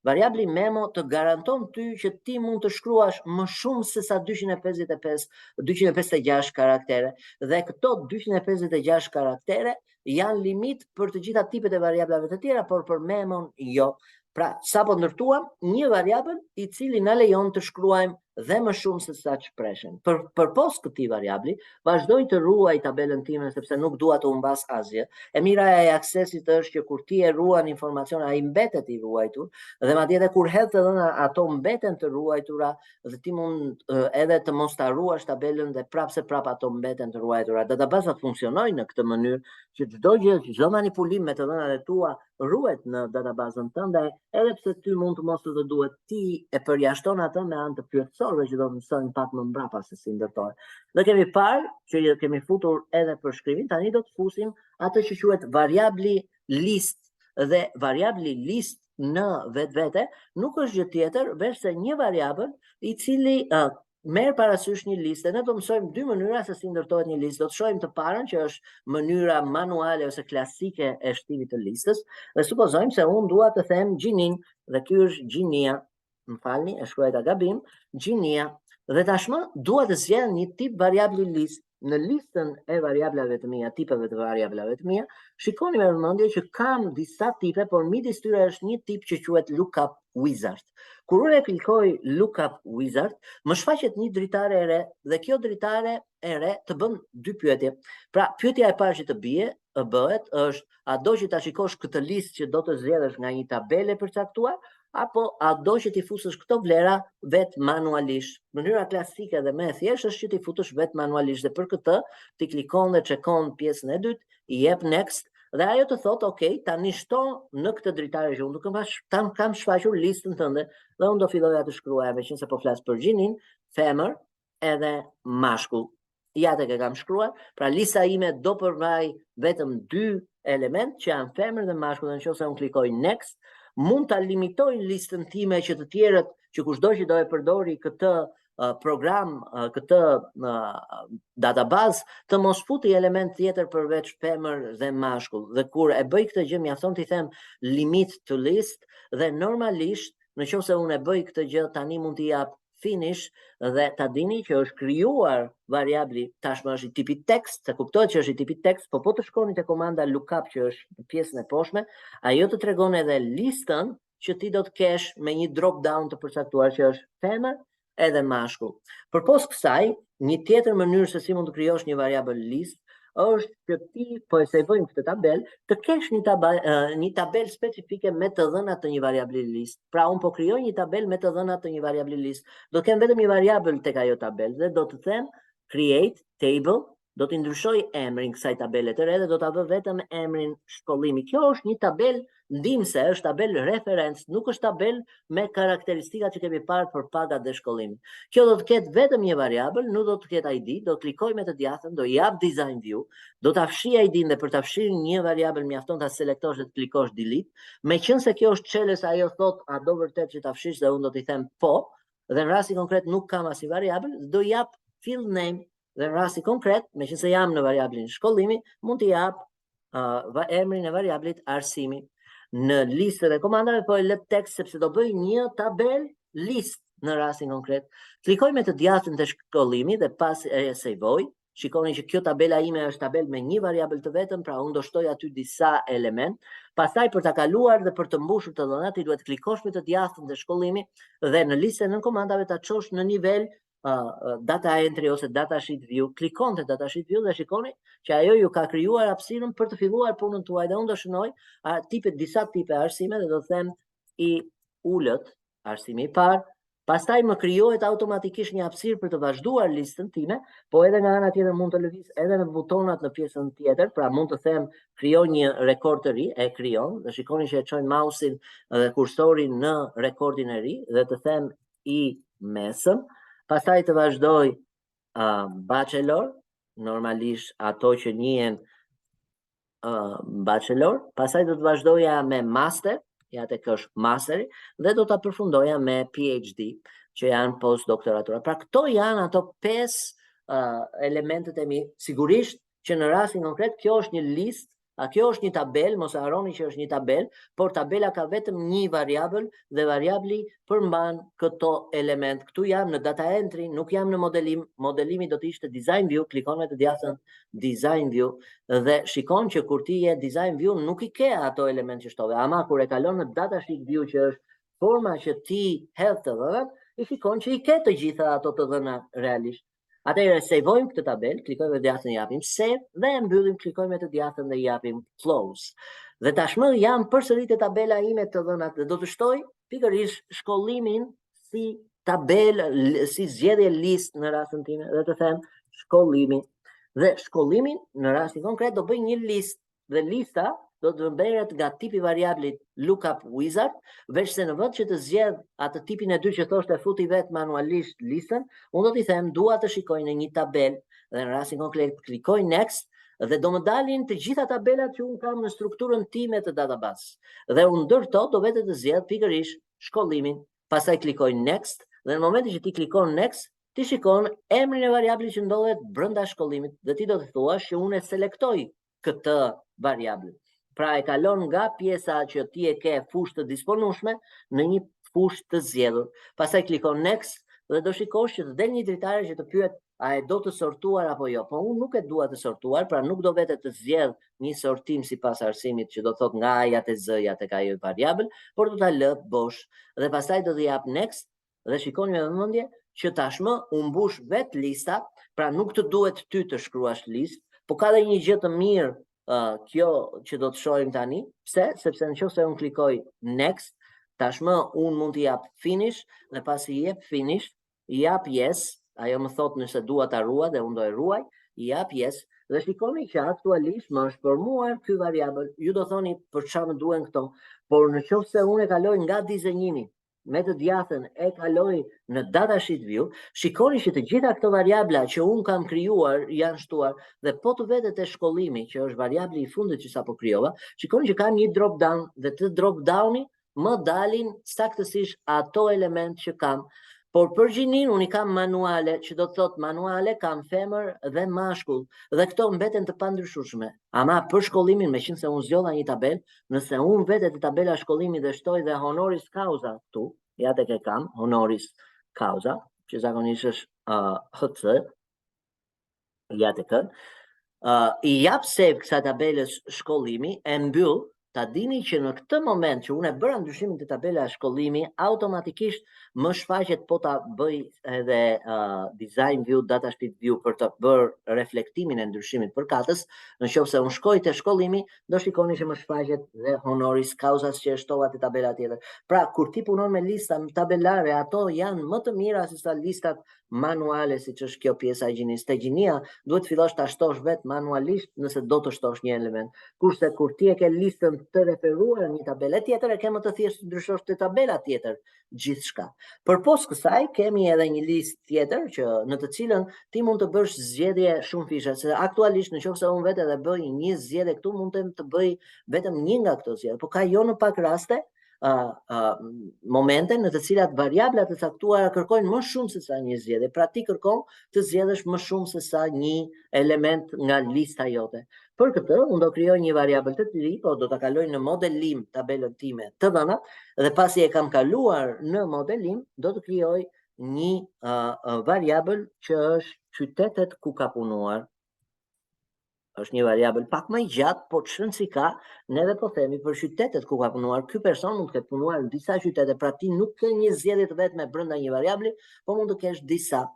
Variabli memo të garanton ty që ti mund të shkruash më shumë se sa 256 karaktere dhe këto 256 karaktere janë limit për të gjitha tipet e variablave të tjera, por për memon jo. Pra, sapo ndërtuam një variabël i cili na lejon të shkruajmë dhe më shumë se sa shpreshen. Përpos këtij variabli, vazhdoj të ruaj tabelën time sepse nuk dua të humbas asgjë. E mira e aksesit është që kur ti e ruan informacion, ai mbetet i ruajtur dhe madje edhe kur hedh të dhëna ato mbeten të ruajtura dhe ti mund edhe të mos ta ruash tabelën dhe prapse prap ato mbeten të ruajtura. Databazat funksionojnë në këtë mënyrë që çdo gjë, çdo manipulim me të dhënat e tua ruhet në databazën tënde, edhe pse ty mund të mos të duhet, ti e përjashton atë me anë të pyetësorëve që do të mësojnë pak më mbrapa se si ndërtohet. Dhe kemi parë që kemi futur edhe përshkrimin, tani do të fusim atë që quhet variabli list dhe variabli list në vetvete nuk është gjë tjetër veç se një variabël i cili merr parasysh një listë. Ne do mësojmë dy mënyra se si ndërtohet një listë. Do të shohim të parën që është mënyra manuale ose klasike e shtimit të listës dhe supozojmë se unë dua të them gjinin dhe ky është gjinia. Më falni, e shkruajta gabim, gjinia. Dhe tashmë dua të zgjedh një tip variabli listë. Në listën e variablave të mia, tipeve të variablave të mia, shikoni me vëmendje që kam disa tipe, por midis tyre është një tip që quhet lookup wizard. Kur unë klikoj lookup wizard, më shfaqet një dritare e re dhe kjo dritare e re të bën dy pyetje. Pra, pyetja e parë që të bëhet është a do që ta shikosh këtë listë që do të zgjedhësh nga një tabele përcaktuar apo a do që ti fusësh këto vlera vetë manualisht. Mënyra klasike dhe më e thjeshtë është që ti futesh vetë manualisht dhe për këtë ti klikon dhe çekon pjesën e dytë, i jep next dhe ajo të thotë, ok, tani shto në këtë dritare që unë kam shfaqur listën tënde dhe unë do filloja të shkruaja, meqense po flas për gjinin, femër edhe mashkull. Ja tek e kam shkruar, pra lista ime do përmbaj vetëm dy element që janë femër dhe mashkull, dhe nëse unë klikoj next, mund ta limitoj listën time që të tjerët, që kushdo që do e përdori këtë program, këtë database, të mos futi element tjetër përveç femër dhe mashkull. Dhe kur e bëj këtë gjë, mjafton t'i them limit to list dhe normalisht, nëse unë e bëj këtë gjë, tani mund t'i jap finish dhe ta dini që është krijuar variabli tashmë është i tipit text, se kuptohet që është i tipit text, po të shkoni te komanda lookup që është në pjesën e poshtme, ajo të tregon edhe listën që ti do të kesh me një drop down të përcaktuar që është femër edhe mashkull. Përpos kësaj, një tjetër mënyrë se si mund të krijosh një variabël list është që ti, po e sevojmë këtë tabel, të kesh një tabel specifike me të dhënat të një variabli list. Pra unë po krijoj një tabel me të dhënat të një variabli list. Do të kem vetëm një variabël tek ajo tabel dhe do të them create table, do t'i ndryshoj emrin kësaj tabele të re dhe do ta vë vetëm emrin shkollimi. Kjo është një tabel ndihmëse, është tabel referencë, nuk është tabel me karakteristikat që kemi parë për pagat dhe shkollimin. Kjo do të ketë vetëm një variabël, nuk do të ketë ID, do të klikoj me të djathtën, do jap design view, do ta fshi ID-n dhe për ta fshirë një variabël mjafton ta selektosh dhe të klikosh delete. Meqense kjo është çelës, ajo thot a do vërtet që ta fshish dhe unë do t'i them po, dhe në rastin konkret nuk kam asnjë variabël, do jap field name dhe në rasti konkret, meqense jam në variablin shkollimi, mund t'i jap emrin e variablit arsimi. Në listën e komandave po e lë tekst sepse do bëj një tabel list në rastin konkret. Klikoj me të djathtën të shkollimi dhe pas e sevoj. Shikoni që kjo tabela ime është tabel me një variabël të vetëm, pra unë do shtoj aty disa element. Pastaj për ta kaluar dhe për të mbushur të dhënat, ti duhet klikosh me të djathtën të shkollimi dhe në listën e komandave ta çosh në nivel data entry ose data sheet view, klikon te data sheet view dhe shikoni që ajo ju ka krijuar hapësirën për të filluar punën tuaj dhe unë do shënoj disa tipe arsime dhe do të them i ulët, arsimi i parë, pastaj më krijohet automatikisht një hapësirë për të vazhduar listën time, po edhe nga ana tjetër mund të lëviz edhe në butonat në pjesën tjetër, pra mund të them krijo një rekord të ri, e krijon dhe shikoni që e çoj mausin dhe kursorin në rekordin e ri dhe të them i mesëm. Pastaj të vazhdoj bachelor, normalisht ato që njihen bachelor, pastaj do të vazhdoja me master, ja tek është masteri, dhe do ta përfundoja me PhD, që janë postdoktoratura. Pra këto janë ato 5 elementet e mi. Sigurisht që në rastin konkret kjo është një listë, kjo është një tabel, mos e harroni që është një tabel, por tabela ka vetëm një variabël dhe variabli përmban këto element. Këtu jam në data entry, nuk jam në modelim. Modelimi do të ishte design view, klikon me të djathtën design view dhe shikon që kur ti je design view nuk i ke ato element që shtove. Ama kur e kalon në data sheet view që është forma që ti hedh të dhënat, i shikon që i ke të gjitha ato të dhëna realisht. Atëherë sevojmë këtë tabel, klikojmë me të djathtën japim save dhe e mbyllim, klikojmë me të djathtën dhe japim close. Dhe tashmë jam përsëritë tabela ime të dhënat dhe do të shtoj pikërisht shkollimin si tabel, si zgjedhje listë në rastin tim dhe të them shkollimi. Dhe shkollimin në rastin konkret do bëj një listë dhe lista do të bëhet nga tipi variablit lookup wizard, veçse në vend që të zgjedh atë tipin e dytë që thoshte futi vet manualisht listën, unë do t'i them dua të shikoj në një tabel dhe në rastin konkret klikoj next dhe do më dalin të gjitha tabelat që unë kam në strukturën time të database. Dhe unë ndërto do vetë të zgjedh pikërisht shkollimin, pastaj klikoj next dhe në momentin që ti klikon next, ti shikon emrin e variablit që ndodhet brenda shkollimit dhe ti do të thuash që unë e selektoj këtë variabël. Pra e kalon nga pjesa që ti e ke fushë të disponueshme në një fushë të zgjedhur. Pastaj klikon next dhe do shikosh që të del një dritare që të pyet a e do të sortuar apo jo. Po unë nuk e dua të sortuar, pra nuk do vetë të zgjedh një sortim sipas arsimit që do thot nga A-ja te Z-ja tek ajo variabël, por do ta lë bosh. Dhe pastaj do të jap next dhe shikoni me vëmendje që tashmë u mbush vet lista, pra nuk të duhet ty të shkruash listë, po ka dhe një gjë të mirë kjo që do të shohim tani. Pse? Sepse nëse unë klikoj next, tashmë unë mund t'i jap finish dhe pasi i jep finish, i jap yes, ajo më thot nëse dua ta ruaj dhe unë do e ruaj, i jap yes dhe shikoni që aktualisht më është formuar ky variabël. Ju do thoni për çfarë më duhen këto, por nëse unë e kaloj nga dizenjimi me të djathtën e kaloj në data sheet view, shikoni që të gjitha këto variabla që unë kam krijuar janë shtuar dhe po të vetet e shkollimi që është variabli i fundit që sapo krijova, shikoni që kam një drop down dhe të drop downi më dalin saktësisht ato element që kam. Por për gjinin unë i kam manuale, që do të thot manuale kam femër dhe mashkull dhe këto mbeten të pandryshueshme. Ama për shkollimin, meqense unë zgjodha një tabel, nëse unë vetet e tabela shkollimi dhe shtoj dhe honoris causa këtu, ja tek e kam honoris causa, që zakonisht është HC, ja tek i jap save kësaj tabelës shkollimi, e mbyll ta dini që në këtë moment që unë e bëra ndryshimin të tabela shkollimi, automatikisht më shfaqet po ta bëj edhe design view, data sheet view për të bërë reflektimin e ndryshimit për katës. Nëse unë shkoj te shkollimi, do shikoni që më shfaqet dhe honoris causas që shtova te tabela tjetër. Pra, kur ti punon me lista tabelare, ato janë më të mira se sa listat manuale, siç është kjo pjesa e gjinisë. Te gjinia duhet fillosh ta shtosh vetë manualisht nëse do të shtosh një element. Kurse kur ti e ke listën të referuar në një tabelë tjetër, e ke më të thjeshtë ndryshosh te tabela tjetër gjithçka. Përpos kësaj kemi edhe një listë tjetër që në të cilën ti mund të bësh zgjedhje shumë fisha, se aktualisht nëse unë vetë edhe bëj një zgjedhje këtu, mund të bëj vetëm një nga këto zgjedhje, por ka jo në pak raste momente në të cilat variablat e caktuara kërkojnë më shumë se sa një zgjedhje. Pra ti kërkon të zgjedhësh më shumë se sa një element nga lista jote. Për këtë, unë do krijoj një variabël të ri, po do ta kaloj në modelim tabelën time të dhënat, dhe pasi e kam kaluar në modelim, do të krijoj një variabël që është qytetet ku ka punuar. Është një variabël pak më i gjatë, po çfarë si ka, neve po themi për qytetet ku ka punuar. Ky person mund të ketë punuar në disa qytete, pra ti nuk ke një zgjedhje të vetme brenda një variabli, po mund të kesh disa.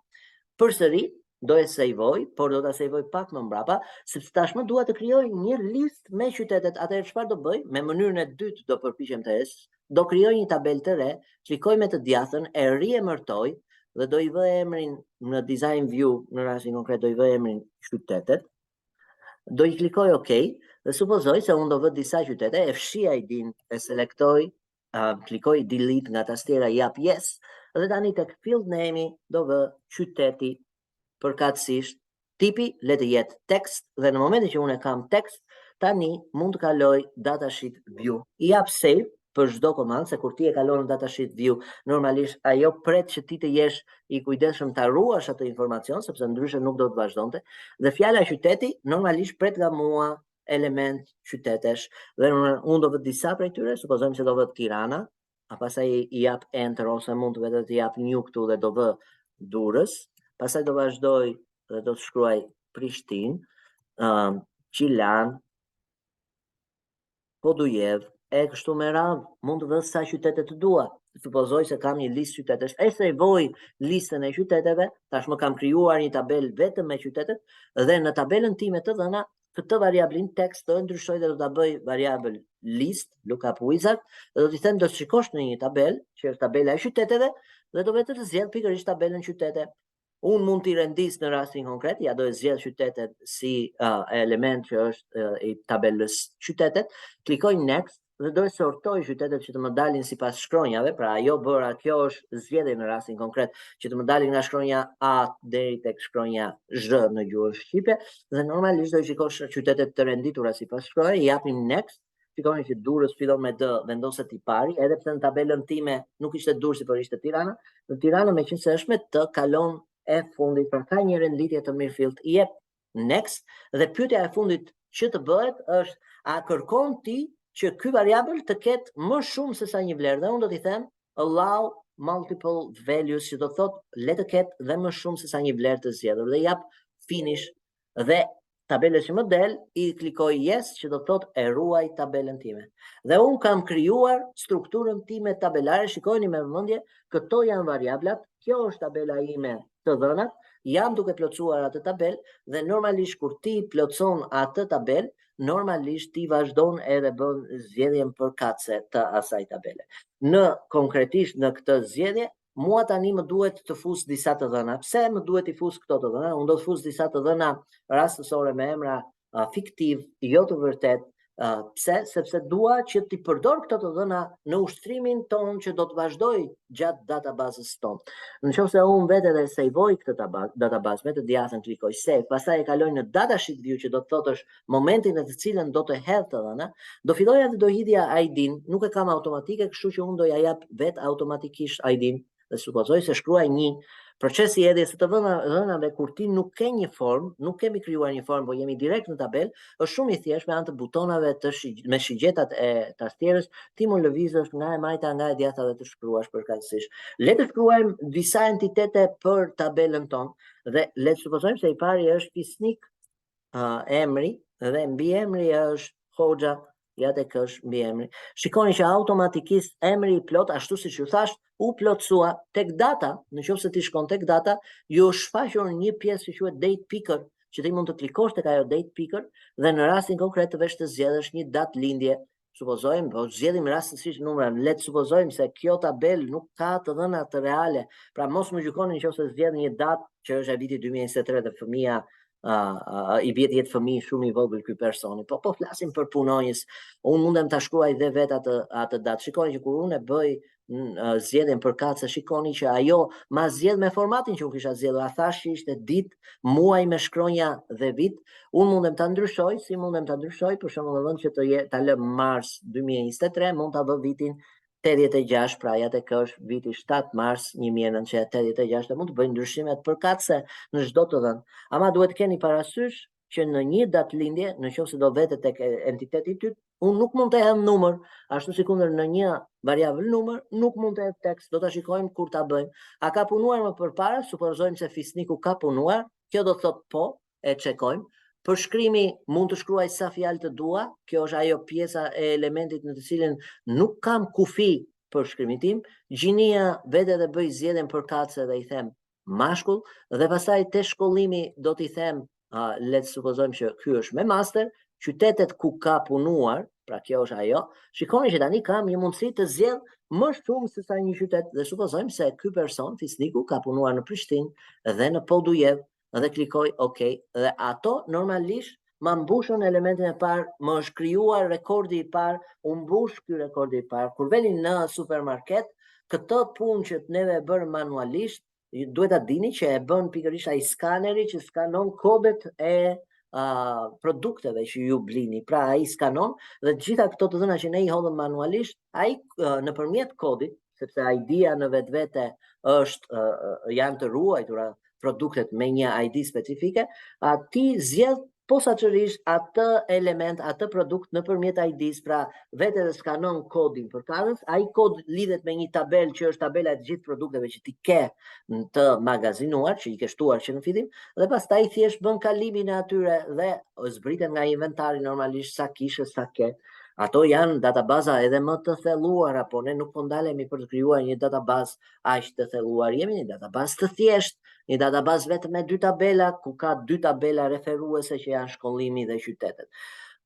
Përsëri, do e sejvoj, por do ta sejvoj pak më mbrapa, sepse tashmë dua të krijoj një listë me qytetet. Atëherë çfarë do bëj? Me mënyrën e dytë do përpiqem të ecë, do krijoj një tabelë të re, klikoj me të djathtën, e riemërtoj dhe do i vë emrin në design view, në rastin konkret do i vë emrin qytetet. Do i klikoj OK dhe supozoj se unë do vë disa qytete, e fshi ID-n, e selektoj, klikoj delete nga tastiera, jap yes, dhe tani tek field name do vë qyteti përkatësisht, tipi le të jetë text, dhe në momentin që unë e kam text, tani mund të kaloj datasheet view. I jap save për çdo komandë, se kur ti e kalon në datasheet view, normalisht ajo pret që ti të jesh i kujdesshëm ta ruash atë informacion, sepse ndryshe nuk do të vazhdonte. Dhe fjala qyteti normalisht pret nga mua element qytetesh, dhe unë do vë disa prej tyre, supozojmë se do vë Tirana, pastaj i jap enter, ose mund vetë të jap new këtu dhe do vë Durrës, pastaj do vazhdoj dhe do të shkruaj Prishtinë, Qilan, Podujev, e kështu me radhë, mund të vë sa qytete të dua. Supozoj se kam një listë qytetesh, e sejvoj listën e qyteteve, tashmë kam krijuar një tabelë vetëm me qytetet, dhe në tabelën time të dhëna, këtë variablin text do e ndryshoj dhe do ta bëj variabël list, lookup wizard, dhe do t'i them do të shikosh në një tabelë, që është tabela e qyteteve, dhe do vetë të zgjedh pikërisht tabelën qytete. Unë mund t'i rendis në rastin konkret, ja do e zgjedh qytetet si element që është i tabelës qytetet, klikoj next dhe do e sortoj qytetet që të më dalin sipas shkronjave, pra ajo bëra, kjo është zgjedhje në rastin konkret, që të më dalin nga shkronja A deri tek shkronja Z në gjuhën shqipe, dhe normalisht do i shikosh qytetet të renditura sipas shkronjave, i japim next. Shikoni që Durrës fillon me D, vendoset i pari, edhe pse në tabelën time nuk ishte Durrësi, por ishte Tirana. Në Tirana, meqense është me T, kalon e fundit, pra ka një renditje të mirëfillt, i jep next, dhe pyetja e fundit që të bëhet është, a kërkon ti që ky variabël të ketë më shumë se sa një vlerë? Dhe unë do t'i them allow multiple values, që do thotë le të ketë dhe më shumë se sa një vlerë të zgjedhur, dhe jap finish, dhe tabelës që më del, i klikoj yes, që do thotë e ruaj tabelën time. Dhe unë kam krijuar strukturën time tabelare, shikojeni me vëmendje, këto janë variablat, kjo është tabela ime të dhënat, jam duke plotësuar atë tabel, dhe normalisht kur ti plotëson atë tabel, normalisht ti vazhdon edhe bën zgjedhjen përkatëse të asaj tabele. Në konkretisht në këtë zgjedhje, mua tani më duhet të fus disa të dhëna. Pse më duhet i fus këto të dhëna? Unë do të fus disa të dhëna rastësore me emra fiktiv, jo të vërtet. Pse? Sepse dua që ti përdor këto të dhëna në ushtrimin ton që do të vazhdoj gjatë databazës ton. Nëse unë vetë edhe sejvoj këtë databazë me të djathtën, klikoj save, pastaj e kaloj në datasheet view, që do të thotë është momentin në të cilën do të hedh të dhëna, do filloja dhe do hidhja ID-n, nuk e kam automatike, kështu që unë do ja jap vetë automatikisht ID-n, dhe supozoj se shkruaj një. Procesi i hedhjes së të dhënave kur ti nuk ke një formë, nuk kemi krijuar një formë, po jemi direkt në tabel, është shumë i thjeshtë me anë të butonave me shigjetat e tastierës, ti mund lëvizësh nga e majta nga e djathta dhe të shkruash përkatësisht. Le të shkruajmë disa entitete për tabelën tonë, dhe le të supozojmë se i pari është Fisnik emri, dhe mbi emri është Hoxha ja tek është mbi emri. Shikoni që automatikisht emri i plot, ashtu siç ju thash, u plotësua tek data. Nëse ti shkon tek data, ju shfaqur një pjesë që quhet date picker, që ti mund të klikosh tek ajo date picker dhe në rastin konkret të vesh të zgjedhësh një datë lindje. Supozojmë, po zgjedhim rastësisht numra, le të supozojmë se kjo tabel nuk ka të dhëna të reale. Pra mos më gjykoni nëse zgjedh një datë që është e vitit 2023 dhe fëmia i bie të jetë fëmijë shumë i vogël ky personi. Po flasim për punonjës. Unë mundem ta shkruaj dhe vet atë datë. Shikoni që kur unë e bëj zgjedhjen për katse, shikoni që ajo ma zgjedh me formatin që unë kisha zgjedhur. A thash që ishte ditë, muaj me shkronja dhe vit. Unë mundem ta ndryshoj, si mundem ta ndryshoj, për shembull, vënd që ta lë mars 2023, mund ta vë vitin 86, pra ja tek është viti 7 mars 1986, mund të bëj ndryshimet përkatëse në çdo të dhënë. Ama duhet keni parasysh që në një datë lindje, nëse do vete tek entiteti i tyt, unë nuk mund të hedh numër, ashtu sikundër në një variabël numër, nuk mund të hedh tekst. Do ta shikojmë kur ta bëjmë. A ka punuar më përpara? Supozojmë se fisniku ka punuar, kjo do të thotë po, e çekojmë. Për shkrimi mund të shkruaj sa fjalë të dua, kjo është ajo pjesa e elementit në të cilën nuk kam kufi për shkrimin tim. Gjinia vete dhe bëj zgjedhjen përkatëse dhe i them mashkull, dhe pastaj te shkollimi do t'i them, le të supozojmë që ky është me master, qytetet ku ka punuar, pra kjo është ajo. Shikoni që tani kam një mundësi të zgjedh më shumë se sa një qytet, dhe supozojmë se ky person, fisniku, ka punuar në Prishtinë dhe në Podujev, dhe klikoj OK, dhe ato normalisht ma mbushën elementin e parë, më është krijuar rekordi i parë, u mbush ky rekordi i parë. Kur veni në supermarket, këtë punë që neve e bërë manualisht, duhet ta dini që e bën pikërisht ai skaneri që skanon kodet e produkteve që ju blini. Pra ai skanon dhe gjitha këto të dhëna që ne i hodhëm manualisht, ai nëpërmjet kodit, sepse ID-ja në vetvete është janë të ruajtura produktet me një ID specifike, ti zgjedh posaçërisht atë element, atë produkt nëpërmjet ID-s, pra vetë dhe skanon kodin përkatës, ai kod lidhet me një tabel që është tabela e të gjithë produkteve që ti ke të magazinuar, që i ke shtuar që në fillim, dhe pastaj thjesht bën kalimin e atyre dhe zbriten nga inventari normalisht sa kishe, sa ke. Ato janë databaza edhe më të thelluara, po ne nuk po ndalemi për të krijuar një databazë aq të thelluar, jemi një databazë të thjeshtë, një databazë vetëm me 2 tabela, ku ka 2 tabela referuese që janë shkollimi dhe qytetet.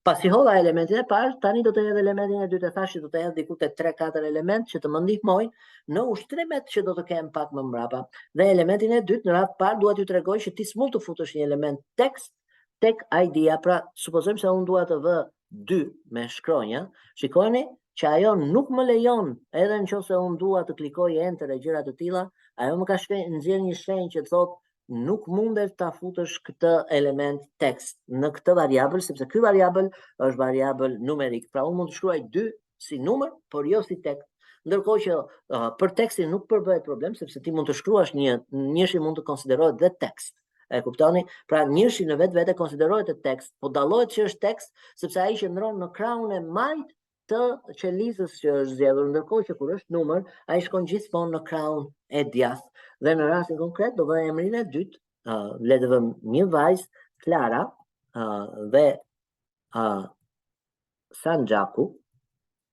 Pasi hodha elementin e parë, tani do të hedh elementin e dytë, thash që do të hedh diku te 3-4 element që të më ndihmojnë në ushtrimet që do të kem pak më mbrapa. Dhe elementin e dytë në radhë parë dua t'ju tregoj që ti s'mund të futësh një element tekst tek ID-ja, pra supozojmë se unë dua të vë 2 me shkronja, shikoni që ajo nuk më lejon, edhe nëse unë dua të klikoj enter e gjëra të tilla, ajo më ka nxjerr një shenjë që thotë nuk mundet ta futësh këtë element tekst në këtë variabël, sepse ky variabël është variabël numerik. Pra unë mund të shkruaj 2 si numër, por jo si tekst. Ndërkohë që për tekstin nuk përbëhet problem, sepse ti mund të shkruash njëshi mund të konsiderohet dhe tekst. E kuptoni? Pra njëshi në vetvete konsiderohet e tekst, po dallohet që është tekst sepse ai qëndron në krahun e majt të qelizës që është zgjedhur, ndërkohë që kur është numër, ai shkon gjithmonë në krahun e djathtë. Dhe në rastin konkret do vë emrin e dytë, le të vëm një vajzë, Klara, dhe Sanxhaku,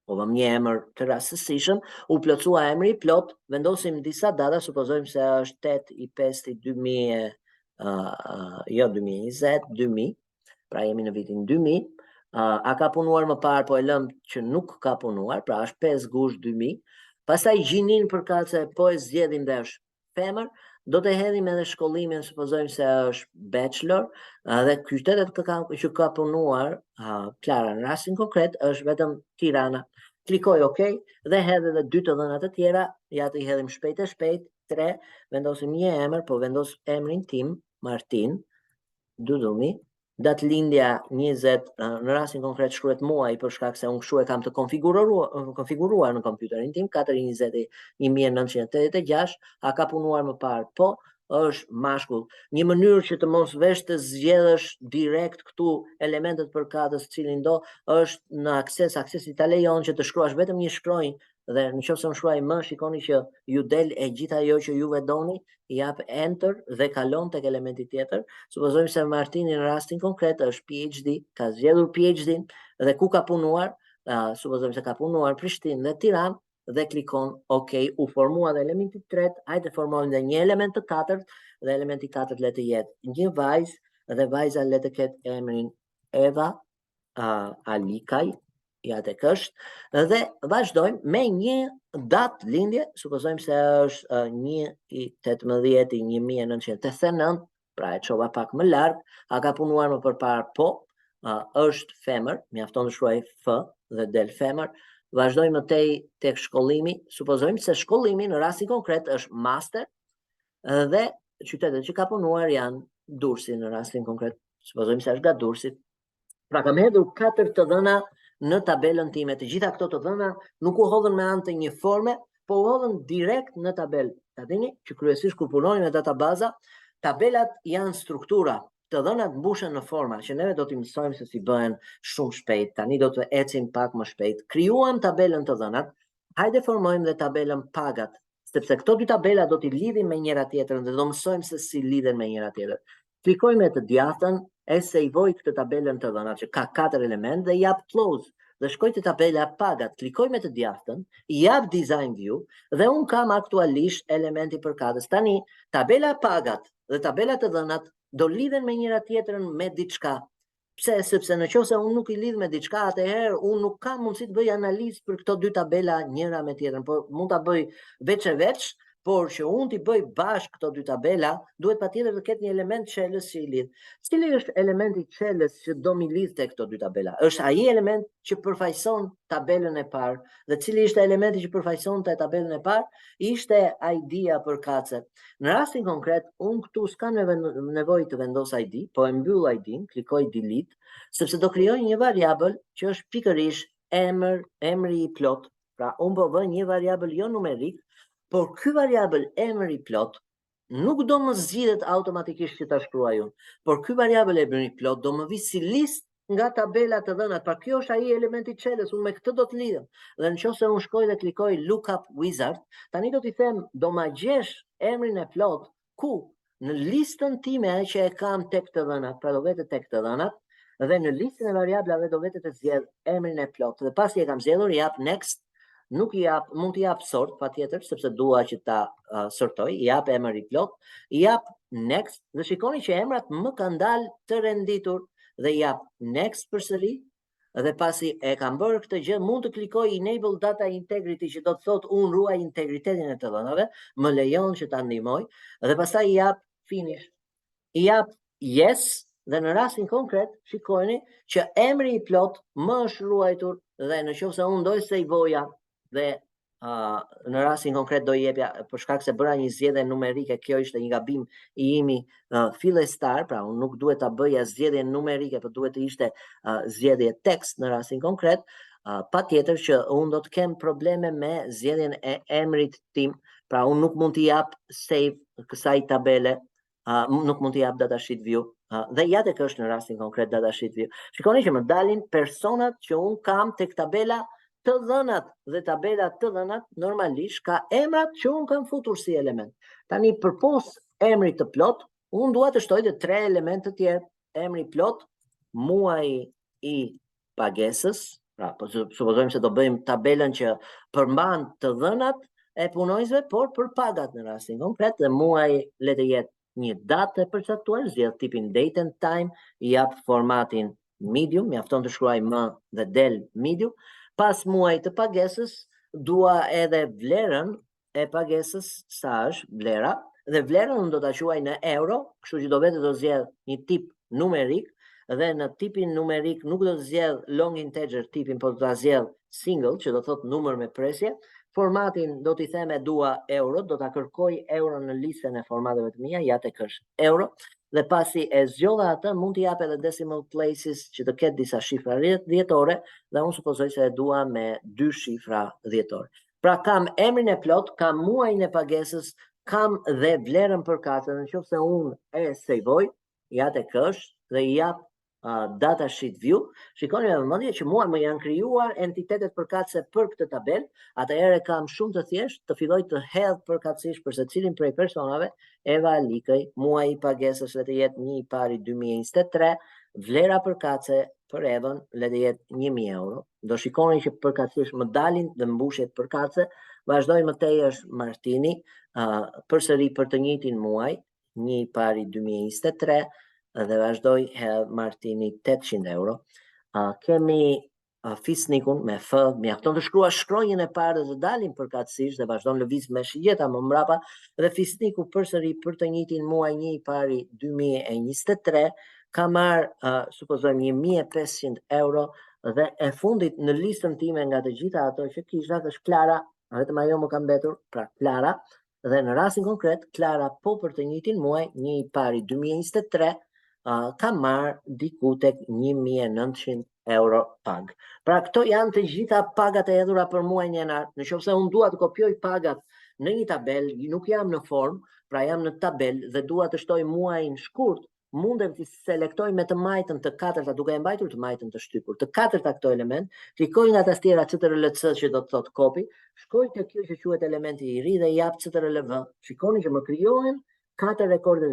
o vëm një emër të rastësishëm, u plotësua emri i plot, vendosim disa data, supozojmë se është 8/5/2000, jo 2020, 2000, pra jemi në vitin 2000, a ka punuar më parë, po e lëm që nuk ka punuar, pra është 5 gusht 2000, pastaj gjinin përkatëse po e zgjedhim dhe është femër, do të hedhim edhe shkollimin, supozojmë se është bachelor, dhe qytetet që ka punuar Klara në rastin konkret është vetëm Tirana. Klikoj OK dhe hedh edhe 2 të dhënat të tjera, ja të i hedhim shpejt e shpejt, 3, vendosim një emër, po vendos emrin tim, Martin Dudumi, datë lindja 20, në rastin konkret shkruhet muaj për shkak se unë kështu e kam të konfiguruar në kompjuterin tim, 4/20/1986, a ka punuar më parë? Po, është mashkull. Një mënyrë që të mos vesh të zgjedhësh direkt këtu elementet përkatës cilin do, është në aksesi ta lejon që të shkruash vetëm një shkronjë, dhe nëse më shkruaj më, shikoni që ju del e gjitha ajo që juve doni, jap enter dhe kalon tek elementi tjetër. Supozojmë se Martini në rastin konkret është PhD, ka zgjedhur PhD dhe ku ka punuar, supozojmë se ka punuar Prishtinë dhe Tiranë, dhe klikon OK, u formua dhe elementi tret, hajde formojmë dhe një element të katërt, dhe elementi katërt le të jetë një vajzë dhe vajza le të ketë emrin Eva Alikaj, ja tek është, dhe vazhdojmë me një datë lindje, supozojmë se është 1/18/1989, pra e çova pak më lart, a ka punuar më përpara po, është femër, mjafton të shkruaj F dhe del femër. Vazhdojmë tek shkollimi, supozojmë se shkollimi në rastin konkret është master dhe qytetet që ka punuar janë Durrësi në rastin konkret, supozojmë se është nga Durrësi. Pra kam hedhur 4 të dhëna në tabelën time. Të gjitha këto të dhëna nuk u hodhën me anë të një forme, po u hodhën direkt në tabelë. Ta dini që kryesisht kur punoni me databaza, tabelat janë struktura. Të dhënat mbushen në forma, që neve do t'i mësojmë se si bëhen shumë shpejt. Tani do të ecim pak më shpejt. Krijuam tabelën të dhënat, hajde formojmë dhe tabelën pagat, sepse këto dy tabela do t'i lidhim me njëra tjetrën dhe do mësojmë se si lidhen me njëra tjetrën. Klikoj me të djathtën, e sejvoj këtë tabelën të dhënat që ka 4 element dhe jap close. Dhe shkoj te tabela pagat, klikoj me të djathtën, jap design view dhe un kam aktualisht elementi përkatës. Tani tabela pagat dhe tabela të dhënat do lidhen me njëra tjetrën me diçka. Pse? Sepse nëse unë nuk i lidh me diçka, atëherë unë nuk kam mundësi të bëj analizë për këto dy tabela njëra me tjetrën, por mund ta bëj veç e veç, por që unë t'i bëj bashkë këto dy tabela, duhet patjetër të ketë një element qelës që i lidh. Cili është elementi qelës që do mi lidh te këto dy tabela? Është ai element që përfaqëson tabelën e parë. Dhe cili ishte elementi që përfaqësonte tabelën e parë? Ishte ID-a përkatëse. Në rastin konkret, unë këtu s'kam nevojë të vendos ID, po e mbyll ID-n, klikoj delete, sepse do krijoj një variabël që është pikërisht emri i plot. Pra unë po vë një variabël jo numerik, por ky variabël emri i plot nuk do më zgjidhet automatikisht që ta shkruaj unë, por ky variabël emri i plot do më vi si listë nga tabela të dhënat. Pra kjo është ai elementi i çelës, unë me këtë do të lidhem. Dhe nëse unë shkoj dhe klikoj lookup wizard, tani do t'i them do ma gjesh emrin e plot ku në listën time që e kam tek të dhënat, pra do vete tek të dhënat dhe në listën e variablave do vete të zgjedh emrin e plot. Dhe pasi e kam zgjedhur, jap next. Nuk i jap, mund t'i jap sort patjetër, sepse dua që ta sortoj, i jap emër i plot, i jap next dhe shikoni që emrat më kanë dalë të renditur dhe i jap next përsëri. Dhe pasi e kam bërë këtë gjë, mund të klikoj enable data integrity, që do të thotë unë ruaj integritetin e të dhënave, më lejon që ta ndihmoj dhe pastaj i jap finish. I jap yes dhe në rastin konkret shikoni që emri i plot më është ruajtur dhe nëse unë do të sejvoja dhe në rastin konkret do i jepja për shkak se bëra një zgjedhje numerike, kjo ishte një gabim i imi fillestar, pra unë nuk duhet ta bëja zgjedhje numerike, por duhet të ishte zgjedhje tekst në rastin konkret. Patjetër që unë do të kem probleme me zgjedhjen e emrit tim, pra unë nuk mund t'i jap save kësaj tabele, nuk mund t'i jap datasheet view. Dhe ja tek është në rastin konkret datasheet view. Shikoni që më dalin personat që unë kam tek tabela të dhënat dhe tabela të dhënat normalisht ka emrat që unë kam futur si element. Tani përpos emrit të plot, unë dua të shtoj të 3 elemente të tjerë. Emri plot, muaji i pagesës, pra supozojmë se do bëjmë tabelën që përmban të dhënat e punojësve, por për pagat në rastin konkret, dhe muaji le të jetë një datë e përcaktuar, zgjedh tipin date and time, i jap formatin medium, mjafton të shkruaj M dhe del medium. Pas muajit të pagesës, dua edhe vlerën e pagesës, sa është vlera, dhe vlerën unë do ta quaj në euro, kështu që do vetë do zgjedh një tip numerik, dhe në tipin numerik nuk do të zgjedh long integer tipin, por do ta zgjedh single, që do thot numër me presje. Formatin do t'i them e dua euro, do ta kërkoj euro në listën e formateve të mia, ja tek është euro. Dhe pasi e zgjodha atë, mund t'i jap edhe decimal places që të ketë disa shifra dhjetore, dhe unë supozoj se e dua me 2 shifra dhjetore. Pra kam emrin e plot, kam muajin e pagesës, kam dhe vlerën përkatëse, nëse unë e sejvoj, ja tek është dhe i jap datasheet view, shikoni me vëmendje që mua më janë krijuar entitetet përkatëse për këtë tabel. Atëherë kam shumë të thjeshtë të filloj të hedh përkatësisht për secilin prej personave. Eva Alikaj, muaji i pagesës le të jetë 1/1/2023 vlera përkatëse për Evën le të jetë 1000 euro. Do shikoni që përkatësisht më dalin dhe mbushet përkatëse, vazhdoj më tej është Martini, përsëri për të njëjtin muaj, 1 pari 2023 dhe vazhdoj Martini 800 euro. Kemi Fisnikun me F, mjafton të shkruash shkronjën e parë dhe të dalin përkatësisht dhe vazhdon lëviz me shigjeta më mbrapa, dhe Fisniku përsëri për të njëjtin muaj 1 pari 2023 ka marrë supozojmë 1500 euro dhe e fundit në listën time nga të gjitha ato që kisha është Klara, vetëm ajo më ka mbetur, pra Klara, dhe në rastin konkret Klara po për të njëjtin muaj 1 pari 2023 ka marrë diku tek 1900 euro pag. Pra këto janë të gjitha pagat e hedhura për muajin janar. Nëse unë dua të kopjoj pagat në një tabel, nuk jam në form, pra jam në tabel dhe dua të shtoj muajin shkurt, mundem të selektoj me të majtën të katërta, duke e mbajtur të majtën të shtypur, të katërta këto element, klikoj nga tastiera CTRL-C që do të thotë copy, shkoj te kjo që quhet elementi i ri dhe jap CTRL-V. Shikoni që më krijohen 4 rekorde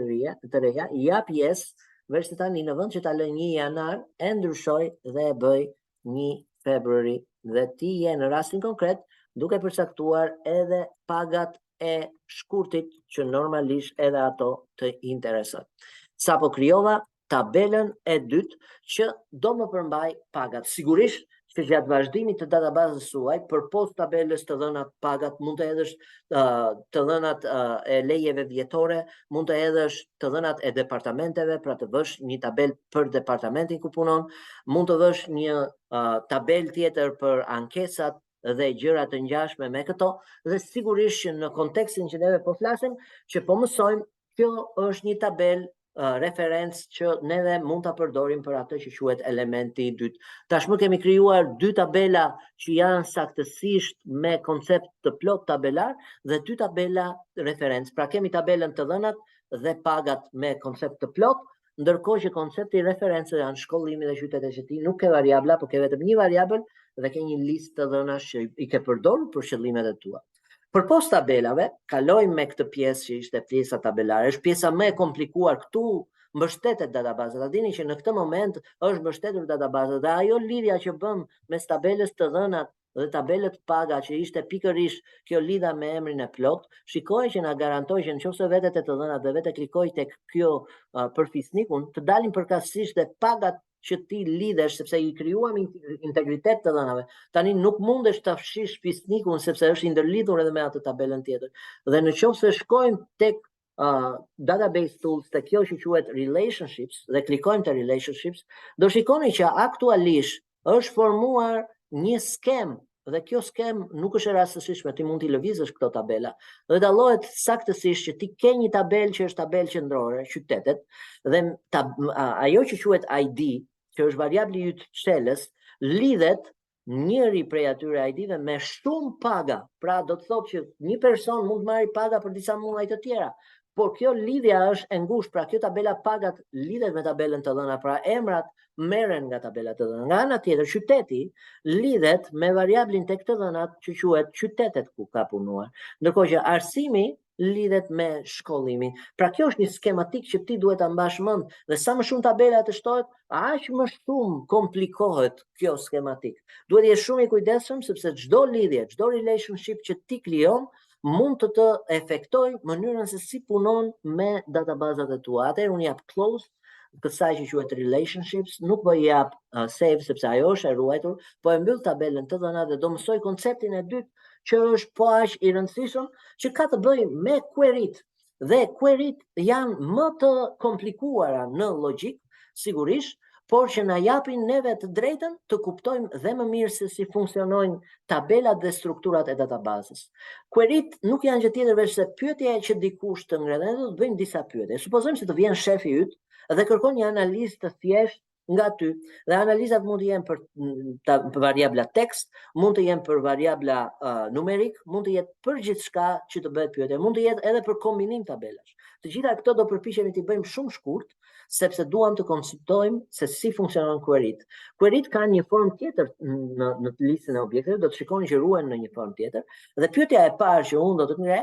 të reja, jap yes. Vërse tani në vend që ta lë 1 janar, e ndryshoj dhe e bëj 1 februari dhe ti je në rastin konkret duke përcaktuar edhe pagat e shkurtit që normalisht edhe ato të interesojnë. Sapo krijova tabelën e dytë që do më përmbaj pagat. Sigurisht që gjatë vazhdimit të databazës suaj, përpos tabelës të dhënat pagat, mund të hedhësh të dhënat e lejeve vjetore, mund të hedhësh të dhënat e departamenteve, pra të vësh një tabel për departamentin ku punon, mund të vësh një tabel tjetër për ankesat dhe gjëra të ngjashme me këto, dhe sigurisht që në kontekstin që neve po flasim, që po mësojmë, kjo është një tabel referencë që neve mund ta përdorim për atë që quhet elementi i dytë. Tashmë kemi krijuar 2 tabela që janë saktësisht me koncept të plot tabelar dhe 2 tabela referencë. Pra kemi tabelën të dhënat dhe pagat me koncept të plot, ndërkohë që koncepti i referencës janë shkollimi dhe qytetet që ti nuk ke variabla, por ke vetëm një variabël dhe ke një listë të dhënash që i ke përdorur për qëllimet e tua. Përpos tabelave, kalojmë me këtë pjesë që ishte pjesa tabelare, është pjesa më e komplikuar këtu, mbështetet databazat. A dini që në këtë moment është mbështetur databazat dhe ajo lidhja që bëm mes tabelës të dhënat dhe tabelët paga që ishte pikërisht kjo lidha me emrin e plot, shikoj që na garantoj që nëse vetet e të dhënat dhe vetë klikoj tek kjo për Fisnikun, të dalin përkatësisht dhe pagat që ti lidhesh, sepse i krijuam integritet të dhënave. Tani nuk mundesh ta fshish Fisnikun sepse është i ndërlidhur edhe me atë tabelën tjetër. Dhe nëse shkojmë tek database tools, te kjo që quhet relationships dhe klikojmë te relationships, do shikoni që aktualisht është formuar një skem dhe kjo skem nuk është e rastësishme, ti mund t'i lëvizësh këto tabela dhe dallohet saktësisht që ti ke një tabel që është tabel qendrore, qytetet, dhe ajo që quhet ID, që është variabli i çelës, lidhet njëri prej atyre ID-ve me shumë paga. Pra do të thotë që një person mund të marrë paga për disa muaj të tjera, por kjo lidhja është e ngushtë, pra kjo tabela pagat lidhet me tabelën të dhëna, pra emrat merren nga tabela të dhëna. Nga ana tjetër, qyteti lidhet me variablin tek të dhënat që quhet qytetet ku ka punuar. Ndërkohë që arsimi lidhet me shkollimin. Pra kjo është një skematik që ti duhet ta mbash mend dhe sa më shumë tabela të shtohet, aq më shumë komplikohet kjo skematik. Duhet jesh shumë i kujdesshëm sepse çdo lidhje, çdo relationship që ti krijon mund të efektoj mënyrën se si punon me databazat e tua. Atëherë unë jap close kësaj që quhet relationships, nuk po jap save sepse ajo është e ruajtur, po e mbyll tabelën të dhënat dhe do mësoj konceptin e dytë që është po aq i rëndësishëm, që ka të bëjë me queryt. Dhe queryt janë më të komplikuara në logjik, sigurisht, por që na japin neve të drejtën të kuptojmë dhe më mirë se si funksionojnë tabelat dhe strukturat e databazës. Queryt nuk janë gjë tjetër veç se pyetja që dikush të ngrenë, do të bëjmë disa pyetje. Supozojmë se të vjen shefi yt dhe kërkon një analizë të thjeshtë nga ty. Dhe analizat mund të jenë për variabla tekst, mund të jenë për variabla numerik, mund të jetë për gjithçka që të bëhet pyetje, mund të jetë edhe për kombinim tabelash. Të gjitha këto do përpiqemi t'i bëjmë shumë shkurt, sepse duam të konceptojmë se si funksionon queryt. Queryt kanë një formë tjetër në listën e objekteve, do të shikoni që ruhen në një formë tjetër, dhe pyetja e parë që unë do të ngre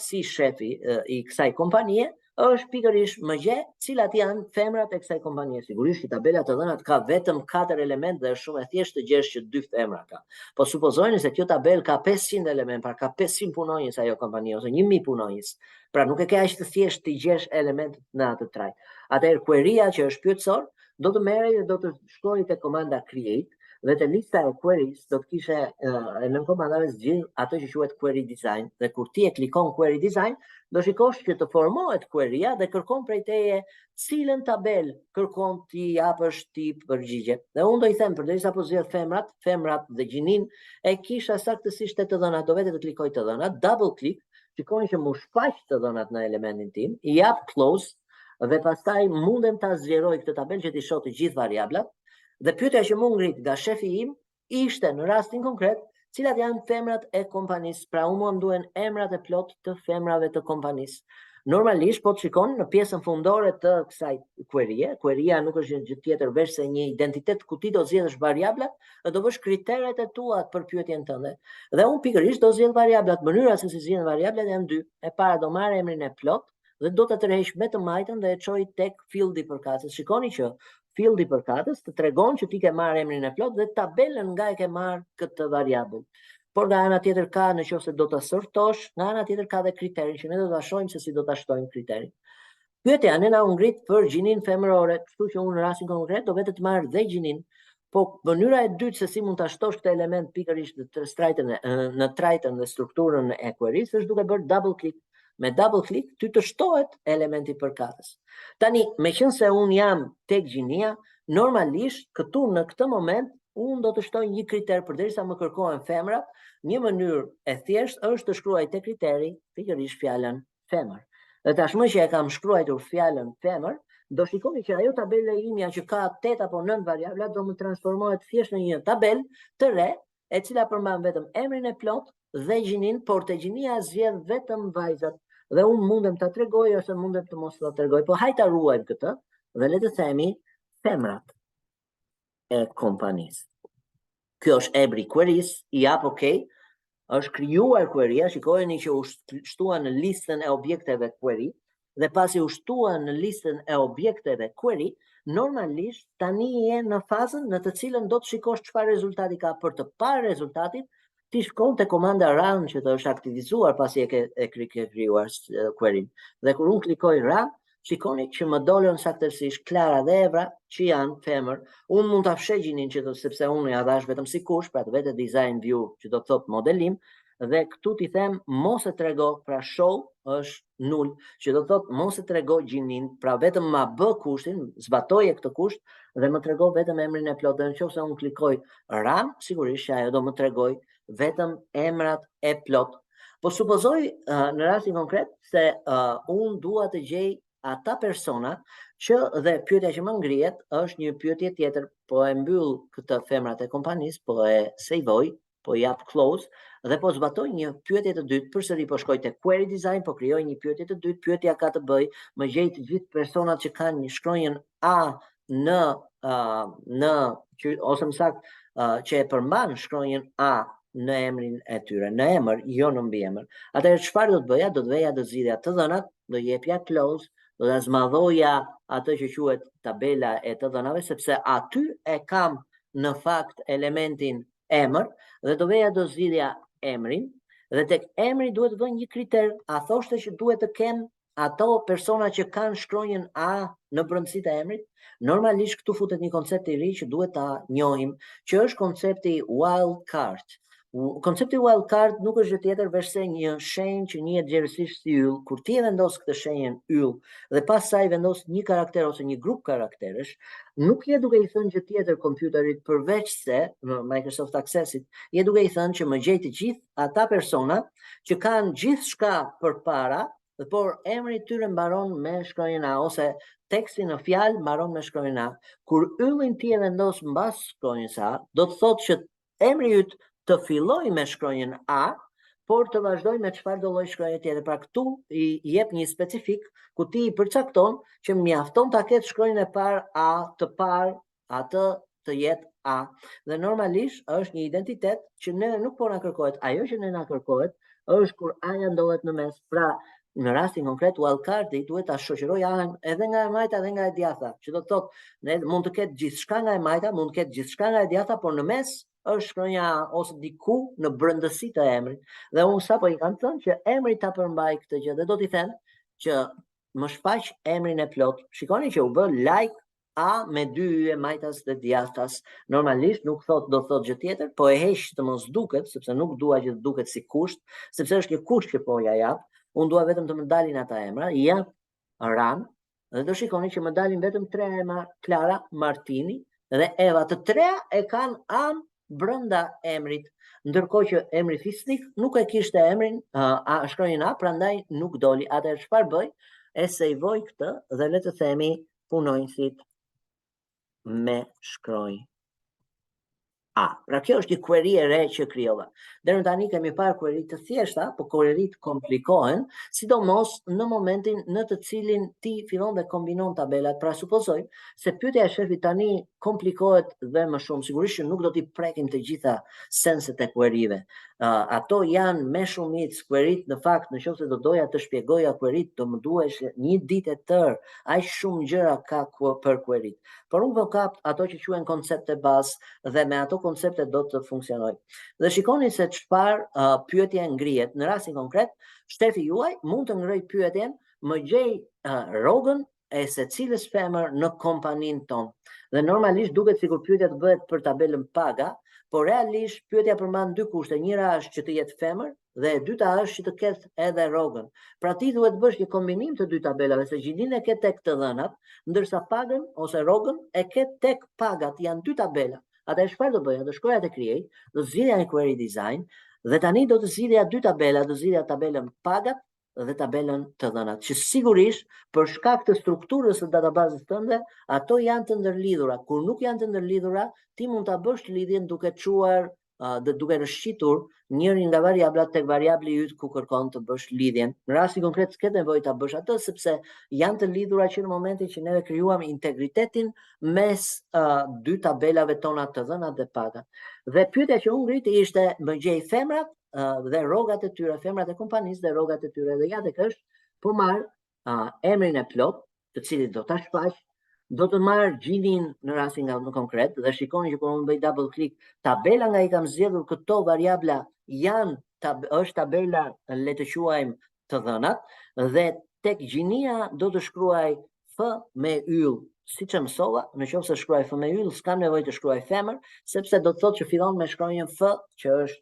si shefi i kësaj kompanie është pikërisht më gje cilat janë femrat e kësaj kompanie. Sigurisht që tabela të dhënat ka vetëm 4 elementë dhe është shumë e thjeshtë të gjesh që 2 femra ka. Po supozojeni se kjo tabel ka 500 elementë, pra ka 500 punonjës ajo kompanie ose 1000 punonjës. Pra nuk e ke aq të thjeshtë të gjesh elementet në atë trajt. Atëherë query-a që është pyetësor do të merrej dhe do të shkojë te komanda create dhe te lista e queries do të kishe në komandave zgjidh atë që quhet query design dhe kur ti e klikon query design do shikosh që të formohet query-a dhe kërkon prej teje cilën tabel kërkon ti japësh ti përgjigje. Dhe unë do i them përderisa po zgjedh femrat dhe gjinin e kisha saktësisht të dhënat, do vetë të klikoj të dhënat, double click, shikoni që mu shfaq të dhënat në elementin tim, i jap close dhe pastaj mundem ta zgjeroj këtë tabel që ti shoh të gjithë variablat. Dhe pyetja që më ngrit nga shefi im ishte në rastin konkret cilat janë femrat e kompanisë. Pra unë më duhen emrat e plot të femrave të kompanisë. Normalisht po të shikon në pjesën fundore të kësaj query-e. Query-a nuk është gjë tjetër veç se një identitet ku ti do zgjedhësh variablat dhe do vësh kriteret e tua për pyetjen tënde. Dhe unë pikërisht do zgjedh variablat. Mënyra se si zgjedh variablat janë dy. E para do marr emrin e plot dhe do ta tërheq me të majtën dhe e çoj tek fieldi përkatës. Shikoni që fieldi përkatës të tregon që ti ke marrë emrin e plot dhe tabelën nga e ke marrë këtë variabël. Por nga ana tjetër ka nëse do të sortosh, nga ana tjetër ka dhe kriterin që ne do ta shohim se si do ta shtojmë kriterin. Pyetja ne na u ngrit për gjinin femërore, kështu që unë në rastin konkret do vetë të marr dhe gjinin. Po mënyra e dytë se si mund ta shtosh këtë element pikërisht në trajtën dhe strukturën e query-s është duke bërë double click. Me double click ty të shtohet elementi përkatës. Tani, meqense unë jam tek gjinia, normalisht këtu në këtë moment unë do të shtoj një kriter përderisa më kërkohen femrat, një mënyrë e thjeshtë është të shkruaj te kriteri pikërisht fjalën femër. Dhe tashmë që e kam shkruar fjalën femër, do shikoni që ajo tabela imja që ka 8 apo 9 variabla do më transformohet thjesht në një tabel të re, e cila përmban vetëm emrin e plot dhe gjinin, por te gjinia zgjedh vetëm vajzat. Dhe unë mundem ta tregoj ose mundem të mos ta tregoj, po hajde ta ruajmë këtë dhe le të themi femrat e kompanisë. Kjo është ebri queries, i jap OK, është krijuar query-a, shikojeni që u shtua në listën e objekteve query dhe pasi u shtua në listën e objekteve query, normalisht tani je në fazën në të cilën do të shikosh çfarë rezultati ka. Për të parë rezultatin ti shkon te komanda run që të është aktivizuar pasi e krijuar query-n. Dhe kur unë klikoj run, shikoni që më dolën saktësisht Klara dhe Evra që janë femër. Unë mund ta fshej gjinin që sepse unë ja dash vetëm si kush, pra vetë design view që do të thotë modelim, dhe këtu ti them mos e trego, pra show është null, që do të thotë mos e trego gjinin, pra vetëm ma bë kushtin, zbatoje këtë kusht dhe më trego vetëm emrin e plot. Dhe nëse unë klikoj run, sigurisht që ajo do më tregoj vetëm emrat e plot. Po supozoj në rastin konkret se unë dua të gjej ata persona që dhe pyetja që më ngrihet është një pyetje tjetër, po e mbyll këtë femrat e kompanisë, po e saveoj, po jap close dhe po zbatoj një pyetje të dytë, përsëri po shkoj te query design, po krijoj një pyetje të dytë. Pyetja ka të bëj më gjej të gjithë personat që kanë një shkronjën A në ose më saktë që e përmban shkronjën A në emrin e tyre, në emër, jo në mbiemër. Atëherë çfarë do të bëja? Do të veja do zgjidhja të dhënat, do jepja close, do ta zmadhoja atë që quhet tabela e të dhënave, sepse aty e kam në fakt elementin emër dhe do veja do zgjidhja emrin dhe tek emri duhet të vë një kriter. A thoshte që duhet të kem ato persona që kanë shkronjën A në brendësitë e emrit? Normalisht këtu futet një koncept i ri që duhet ta njohim, që është koncepti wild card. Koncepti wild card nuk është gjë tjetër veç se një shenjë që njihet gjerësisht si yll. Kur ti e vendos këtë shenjën yll dhe pas saj vendos një karakter ose një grup karakteresh, nuk je duke i thënë gjë tjetër kompjuterit përveç se në Microsoft Accessit, je duke i thënë që më gjej të gjithë ata persona që kanë gjithçka përpara, por emri i tyre mbaron me shkronjën A ose teksti në fjalë mbaron me shkronjën A. Kur yllin ti e vendos mbas shkronjës A, do të thotë që emri yt të filloj me shkronjën A, por të vazhdoj me çfarë do lloj shkronje tjetër. Pra këtu i jep një specifik ku ti i përcakton që mjafton ta ketë shkronjën e parë A, të parë atë të jetë A. Dhe normalisht është një identitet që ne nuk po na kërkohet. Ajo që ne na kërkohet është kur A-ja ndodhet në mes. Pra në rastin konkret wildcardi duhet ta shoqërojë anën edhe nga e majta edhe nga e djatha, që do të thotë mund të ketë gjithçka nga e majta, mund të ketë gjithçka nga e djatha, por në mes është shkronja ose diku në brendësi të emrit. Dhe unë sapo i kam thënë që emri ta përmbaj këtë gjë dhe do t'i them që më shfaq emrin e plot. Shikoni që u bë like A me 2 yje majtas dhe djathtas. Normalisht nuk do thot gjë tjetër, po e heq të mos duket, sepse nuk dua që të duket si kusht, sepse është një kusht që po ja jap. Unë dua vetëm të më dalin ata emra, jap Ran, dhe do shikoni që më dalin vetëm 3 emra, Klara, Martini dhe Eva. Të treja e kanë An brenda emrit, ndërkohë që emri fisnik nuk e kishte emrin shkronjën A, prandaj nuk doli. Atëherë çfarë bëj? E sejvoj këtë dhe le të themi punonjësit me shkronjë A. Pra kjo është një query e re që krijova. Deri tani kemi parë query të thjeshta, por query të komplikohen, sidomos në momentin në të cilin ti fillon dhe kombinon tabelat. Pra supozoj se pyetja e shefit tani komplikohet dhe më shumë. Sigurisht që nuk do t'i prekim të gjitha senset e queryve. Ato janë me shumicë queryt, në fakt, nëse do doja të shpjegoja queryt, do më duhesh një ditë e tërë, aq shumë gjëra ka për queryt. Por unë do kap ato që quhen koncepte bazë dhe me ato koncepte do të funksionoj. Dhe shikoni se çfarë pyetje ngrihet. Në rastin konkret, shtefi juaj mund të ngrej pyetjen, më gjej rrogën e secilës femër në kompaninë tonë. Dhe normalisht duket sikur pyetja të bëhet për tabelën paga, por realisht pyetja përmban 2 kushte. Njëra është që të jetë femër dhe e dyta është që të ketë edhe rrogën. Pra ti duhet bësh një kombinim të 2 tabelave, se gjininë e ke tek të dhënat, ndërsa pagën ose rrogën e ke tek pagat. Janë 2 tabela. Atëherë çfarë do bëja? Do shkoja te Create, do zgjidhja një query design dhe tani do të zgjidhja 2 tabela, do zgjidhja tabelën pagat dhe tabelën të dhënat, që sigurisht për shkak të strukturës së databazës tënde, ato janë të ndërlidhura. Kur nuk janë të ndërlidhura, ti mund ta bësh lidhjen duke çuar dhe duke rëshqitur njërin nga variablat tek variabli yt ku kërkon të bësh lidhjen. Në rastin konkret s'ke nevojë ta bësh atë, sepse janë të lidhura që në momentin që neve krijuam integritetin mes 2 tabelave tona të dhënat dhe pagat. Dhe pyetja që unë ngriti ishte, më gjej femrat dhe rrogat e tyre, femrat e kompanisë dhe rrogat e tyre. Dhe ja tek është, po marr emrin e plot, të cilit do ta shfaq, do të marr gjinin në rastin nga në konkret dhe shikoni që kur unë bëj double click, tabela nga i kam zgjedhur këto variabla është tabela, le të quajmë, të dhënat, dhe tek gjinia do të shkruaj F me yll. Siç e mësova, nëse shkruaj F me yll, s'kam nevojë të shkruaj femër, sepse do të thotë që fillon me shkronjën F, që është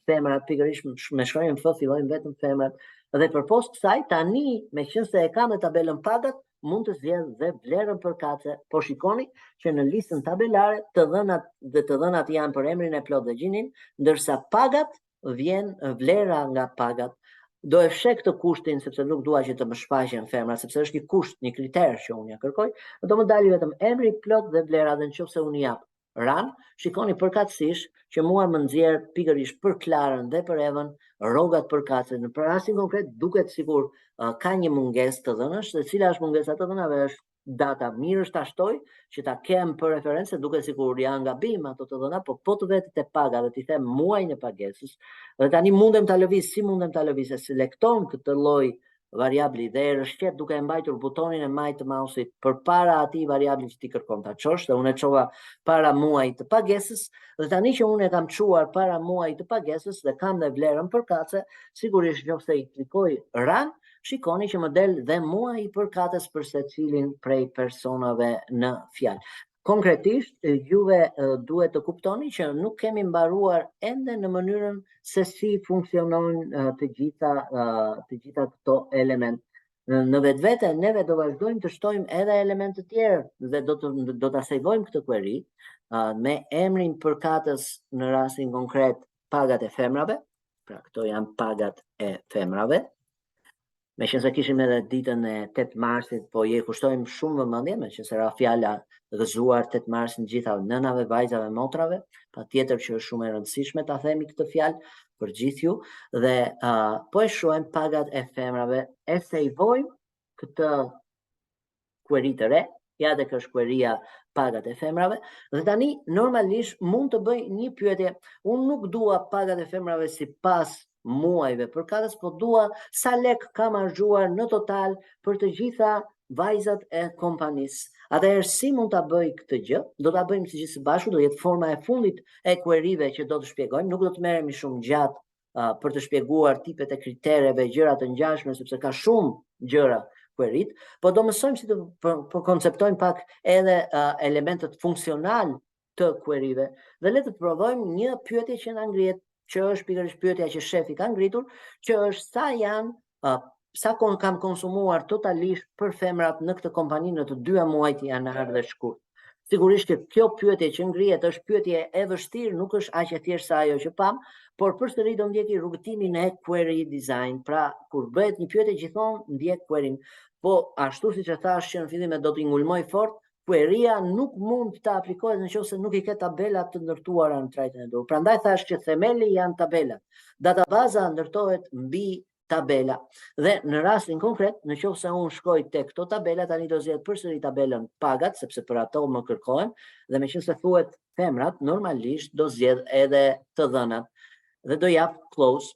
femrat, pikërisht me shkronjën F fillojnë vetëm femrat. Dhe përpos kësaj, tani, meqense e kam në tabelën pagat, mund të zgjedh dhe vlerën përkatëse. Po shikoni që në listën tabelare të dhënat janë për emrin e plot dhe gjinin, ndërsa pagat vjen vlera nga pagat. Do e fsheh këtë kushtin sepse nuk dua që të më shfaqen femrat, sepse është një kusht, një kriter që unë ja kërkoj. Do më dalë vetëm emri plot dhe vlera, dhe nëse unë jap Ran, shikoni përkatësisht që mua më nxjerr pikërisht për Klarën dhe për Evën rrogat përkatëse. Në rastin konkret duket sikur ka një mungesë të dhënash, dhe cila është mungesa të dhënave? Është data. Mirë është ta shtoj që ta kem për referencë, duket sikur janë gabim ato të dhëna, po të vetë të paga dhe ti them muajin e pagesës. Dhe tani mundem ta lëviz, si mundem ta lëviz? Selekton këtë lloj variabli dhe rëshqet duke e mbajtur butonin e majtë të mouse-it përpara atij variabli që ti kërkon ta çosh, dhe unë e çova para muajit të pagesës, dhe tani që unë e kam çuar para muajit të pagesës dhe kam dhe vlerën përkatëse, sigurisht nëse i klikoj Run, shikoni që më del dhe muaji përkatës për secilin prej personave në fjalë. Konkretisht, juve duhet të kuptoni që nuk kemi mbaruar ende në mënyrën se si funksionojnë të gjitha këto element. Në vetvete neve do vazhdojmë të shtojmë edhe elemente të tjerë dhe do ta sejvojmë këtë query me emrin përkatës në rastin konkret pagat e femrave. Pra këto janë pagat e femrave. Meqense kishim edhe ditën e 8 marsit, po je kushtojmë shumë vëmendje, meqense ra fjala gëzuar 8 marsin gjitha nënave, vajzave, motrave, patjetër që është shumë e rëndësishme ta themi këtë fjalë për gjithë ju, dhe po e shohim pagat e femrave, e sejvojmë këtë query të re, ja tek është querya pagat e femrave, dhe tani normalisht mund të bëj një pyetje. Unë nuk dua pagat e femrave sipas muajve përkatës, po dua sa lek ka marzhuar në total për të gjitha vajzat e kompanisë. Atëherë si mund ta bëj këtë gjë? Do ta bëjmë së gjithë së bashku, do jetë forma e fundit e queryve që do të shpjegojmë, nuk do të merremi shumë gjatë për të shpjeguar tipet e kritereve, gjëra të ngjashme, sepse ka shumë gjëra queryt, po do mësojmë si të konceptojmë pak edhe elementet funksional të queryve dhe le të provojmë një pyetje që na ngrihet, që është pikërisht pyetja që shefi ka ngritur, që është sa kam konsumuar totalisht për femrat në këtë kompani në të dyja muajt janar dhe shkurt. Sigurisht që kjo pyetje që ngrihet është pyetje e vështirë, nuk është aq e thjeshtë sa ajo që pam, por përsëri do ndjeki rrugëtimin e query design. Pra, kur bëhet një pyetje gjithmonë ndjek queryn. Po ashtu siç e thash që në fillim do t'i ngulmoj fort, querya nuk mund të aplikohet nëse nuk i ke tabelat të ndërtuara në trajtën e dur. Prandaj thash që themeli janë tabelat. Databaza ndërtohet mbi tabela. Dhe në rastin konkret, nëse unë shkoj tek këto tabela, tani do zgjedh përsëri tabelën pagat, sepse për ato më kërkohen, dhe meqense thuhet femrat, normalisht do zgjedh edhe të dhënat dhe do jap close.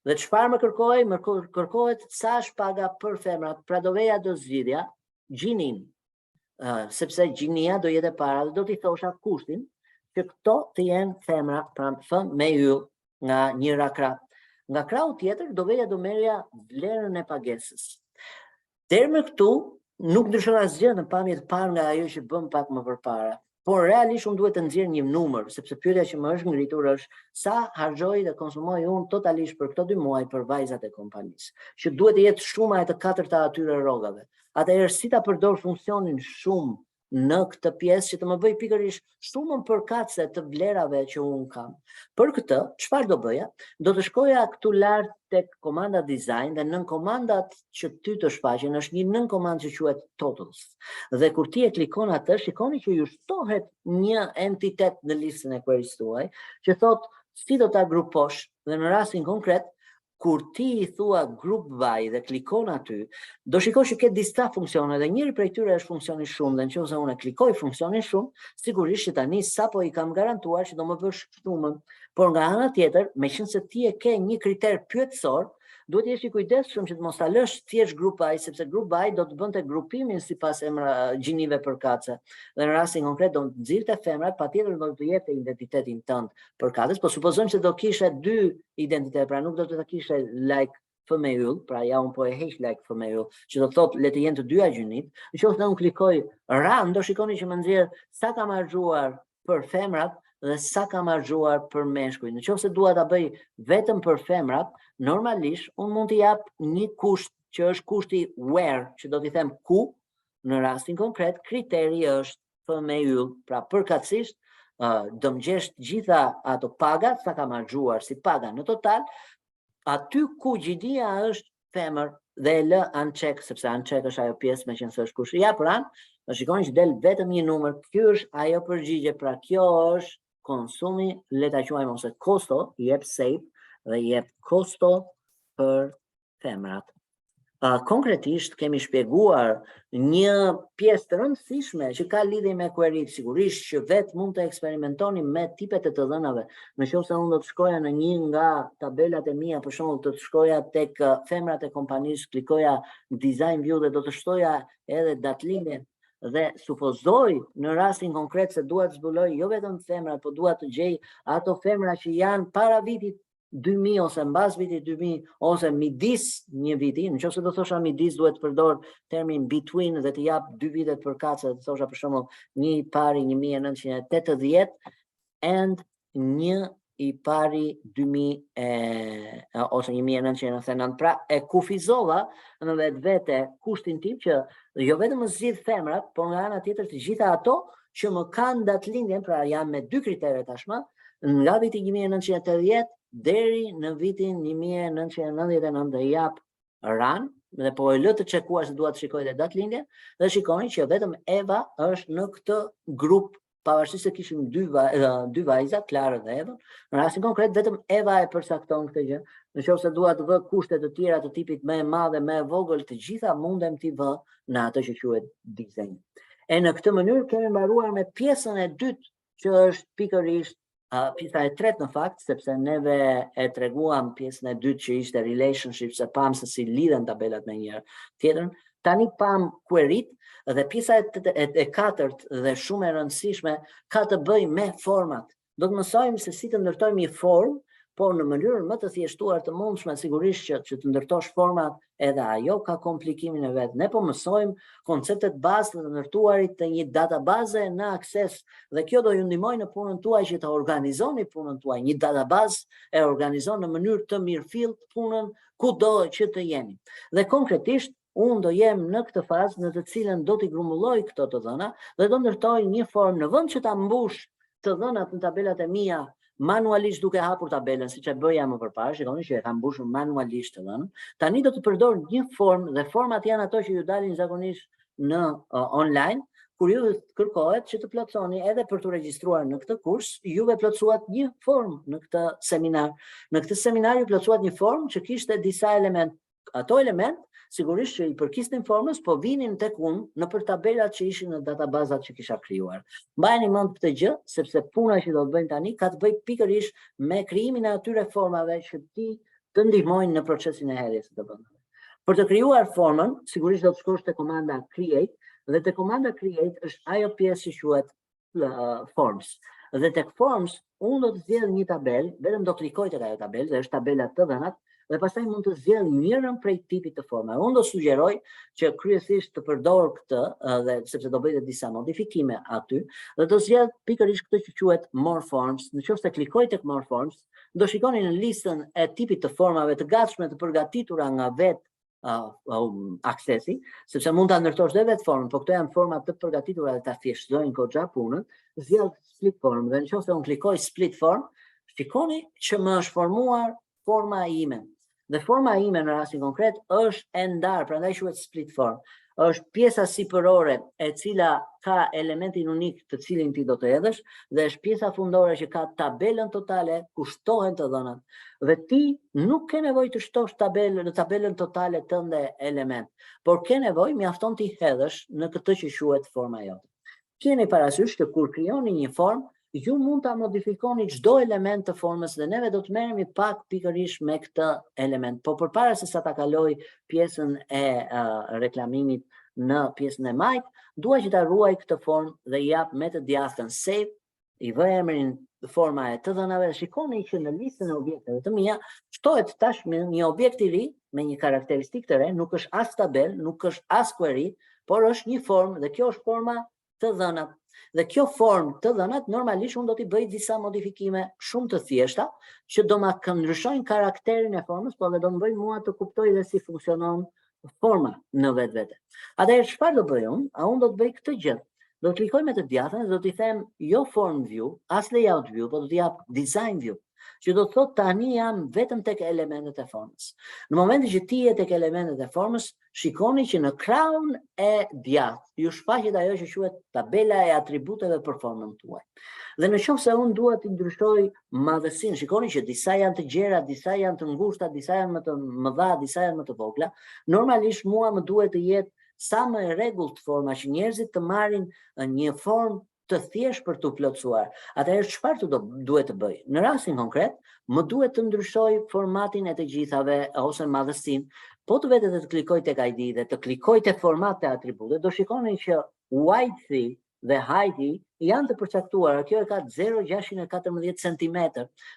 Dhe çfarë më kërkoj? Më kërkohet sa është paga për femrat. Pra do veja do zgjidhja gjinin, sepse gjinia do jetë e para dhe do t'i thosha kushtin që këto të jenë femra, pra fëm me yll nga njëra krah. Nga krahu tjetër do veja do merrja vlerën e pagesës. Deri më këtu nuk ndryshon asgjë në pamje të parë nga ajo që bëm pak më përpara. Por realisht unë duhet të nxjerr një numër, sepse pyetja që më është ngritur është sa harxoj dhe konsumoj unë totalisht për këto 2 muaj për vajzat e kompanisë, që duhet të jetë shuma e të katërta atyre rrogave. Atëherë si ta përdor funksionin shumë në këtë pjesë që të më bëj pikërisht shumën përkatëse të vlerave që unë kam. Për këtë, çfarë do bëja? Do të shkoja këtu lart tek komanda design dhe nën komandat që ty të shfaqen është një nën komandë që quhet totals. Dhe kur ti e klikon atë, shikoni që ju shtohet një entitet në listën e queries tuaj që thot si do ta gruposh dhe në rastin konkret kur ti I thua group by dhe klikon aty, do shikosh që ke disa funksione dhe njëri prej tyre është funksioni shumë dhe nëse unë klikoj funksionin shumë, sigurisht që tani sapo I kam garantuar që do më bësh shumën, por nga ana tjetër, meqense ti e ke një kriter pyetësor, duhet jesh I kujdesshëm që të mos ta lësh thjesht group by, sepse group by do të bënte grupimin sipas gjinive përkatëse. Dhe në rastin konkret do të nxirrte femrat, patjetër do të jepte identitetin tënd përkatës, po supozojmë se do kishe 2 identitet, pra nuk do të kishe like female, pra ja unë po e heq like female, që do të thotë le të jenë të dyja gjinit. Nëse unë klikoj run, do shikoni që më nxjerr sa kam harxuar për femrat dhe sa kam harxuar për meshkujt. Nëse dua ta bëj vetëm për femrat, normalisht unë mund t'i jap një kusht që është kushti where, që do t'i them ku, në rastin konkret, kriteri është female, pra përkatësisht do më gjesh gjitha ato paga, sa kam harxuar si paga në total, aty ku gjinia është femër dhe e lë uncheck, sepse uncheck është ajo pjesë me qenë se është kushti. Ja pranë, do shikoni që del vetëm një numër, ky është ajo përgjigje, pra kjo është konsumi, le ta quajmë ose kosto, jep save dhe jep kosto për femrat. Konkretisht kemi shpjeguar një pjesë të rëndësishme që ka lidhje me query, sigurisht që vetë mund të eksperimentoni me tipet e të dhënave. Nëse unë do të shkoja në një nga tabelat e mia, për shembull, do të shkoja tek femrat e kompanisë, klikoja design view dhe do të shtoja edhe datlindjen dhe supozoj në rastin konkret se dua të zbuloj jo vetëm femrat, por dua të gjej ato femra që janë para vitit 2000 ose mbas vitit 2000 ose midis një viti, nëse do thosha midis duhet të përdor termin between dhe të jap 2 vitet përkatëse, të thosha për shembull një I pari 1980 and një I pari 2000 ose 1999, pra e kufizova në vetvete kushtin tim që jo vetëm më zgjidh femrat, por nga ana tjetër të gjitha ato që më kanë datëlindjen, pra janë me 2 kritere tashmë, nga viti 1980 deri në vitin 1999 dhe jap run dhe po e lë të çekuar se dua të shikoj dhe datëlindjen dhe shikoni që vetëm Eva është në këtë grup, pavarësisht se kishim 2 vajza, Klara dhe Eva. Në rastin konkret vetëm Eva e përcakton këtë gjë. Nëse dua të vë kushte të tjera të tipit më e madh dhe më e vogël, të gjitha mundem t'i vë në atë që quhet design. E në këtë mënyrë kemi mbaruar me pjesën e dytë, që është pikërisht pjesa e tretë në fakt, sepse neve e treguam pjesën e dytë që ishte relationships, e pam se si lidhen tabelat me njëra tjetrën, tani pam queryt dhe pjesa e katërt dhe shumë e rëndësishme ka të bëjë me format. Do të mësojmë se si të ndërtojmë një formë, por në mënyrën më të thjeshtuar të mundshme, sigurisht që të ndërtosh format edhe ajo ka komplikimin e vet. Ne po mësojmë konceptet bazë të ndërtuarit të një databaze në Access dhe kjo do ju ndihmojë në punën tuaj që të organizoni punën tuaj. Një databazë e organizon në mënyrë të mirëfillt punën kudo që të jeni. Dhe konkretisht unë do jem në këtë fazë në të cilën do t'i grumulloj këto të dhëna dhe do ndërtoj një formë në vend që ta mbush të dhënat në tabelat e mia manualisht duke hapur tabelën, siç e bëja më përpara, shikoni që e kam mbushur manualisht të dhënën. Tani do të përdor një formë dhe format janë ato që ju dalin zakonisht në online, kur ju kërkohet që të plotësoni edhe për të regjistruar në këtë kurs, juve plotësuat një formë në këtë seminar. Në këtë seminar ju plotësuat një formë që kishte disa element. Ato element sigurisht që i përkisnin formës, po vinin tek unë në për tabelat që ishin në databazat që kisha krijuar. Mbajeni mend këtë gjë, sepse puna që do të bëjmë tani ka të bëjë pikërisht me krijimin e atyre formave që ti të ndihmojnë në procesin e hedhjes së dobëndave. Për të krijuar formën, sigurisht do të shkosh te komanda create dhe te komanda create është ajo pjesë që quhet forms. Dhe tek forms unë do të zgjedh një tabelë, vetëm do klikoj tek ajo tabelë, dhe është tabela të dhënat, dhe pastaj mund të zgjedh njërin prej tipit të formave. Unë do sugjeroj që kryesisht të përdor këtë, dhe sepse do bëjë disa modifikime aty, dhe do zgjedh pikërisht këtë që quhet more forms. Nëse klikoj tek more forms, do shikoni në listën e tipit të formave të gatshme të përgatitura nga vetë Accessi, sepse mund ta ndërtosh dhe vetë formën, po këto janë forma të përgatitura dhe ta thjeshtojnë goxha punën. Zgjedh split form dhe nëse unë klikoj split form, shikoni që më është formuar forma ime. Dhe forma ime në rastin konkret është e ndarë, prandaj quhet split form. Është pjesa sipërore e cila ka elementin unik të cilin ti do të hedhësh dhe është pjesa fundore që ka tabelën totale ku shtohen të dhënat. Dhe ti nuk ke nevojë të shtosh në tabelën totale tënde element, por ke nevojë mjafton ti hedhësh në këtë që quhet forma jote. Keni parasysh që kur krijoni një formë, ju mund ta modifikoni çdo element të formës dhe neve do të merremi pak pikërisht me këtë element. Po përpara se sa ta kaloj pjesën e reklamimit në pjesën e majt, dua që ta ruaj këtë formë dhe i jap me të djathtën save, i vë emrin forma e të dhënave. Shikoni që në listën e objekteve të mia shtohet tashmë një objekt i ri me një karakteristikë të re, nuk është as tabel, nuk është as query, por është një formë dhe kjo është forma të dhënat. Dhe kjo formë të dhënat normalisht unë do t'i bëj disa modifikime shumë të thjeshta që do ma ndryshojnë karakterin e formës, por dhe do më bëjnë mua të kuptoj dhe si funksionon forma në vetvete. Atëherë çfarë do bëj unë? Unë do të bëj këtë gjë. Do të klikoj me të djathtën dhe do t'i them jo form view, as layout view, por do t'i jap design view, që do të thotë tani jam vetëm tek elementet e formës. Në momentin që ti je tek elementet e formës, shikoni që në krahun e djathtë ju shfaqet ajo që quhet tabela e atributeve për formën tuaj. Dhe nëse unë dua të ndryshoj madhësinë, shikoni që disa janë të gjera, disa janë të ngushta, disa janë më të mëdha, disa janë më të vogla. Normalisht mua më duhet të jetë sa më e rregullt forma që njerëzit të marrin një formë të thjesht për të plotësuar. Atëherë çfarë duhet të bëj? Në rastin konkret, më duhet të ndryshoj formatin e të gjithave ose madhësinë. Po të vetë të klikoj tek ID dhe të klikoj tek format të atribute, do shikoni që width dhe height janë të përcaktuara. Kjo e ka 0,614 cm,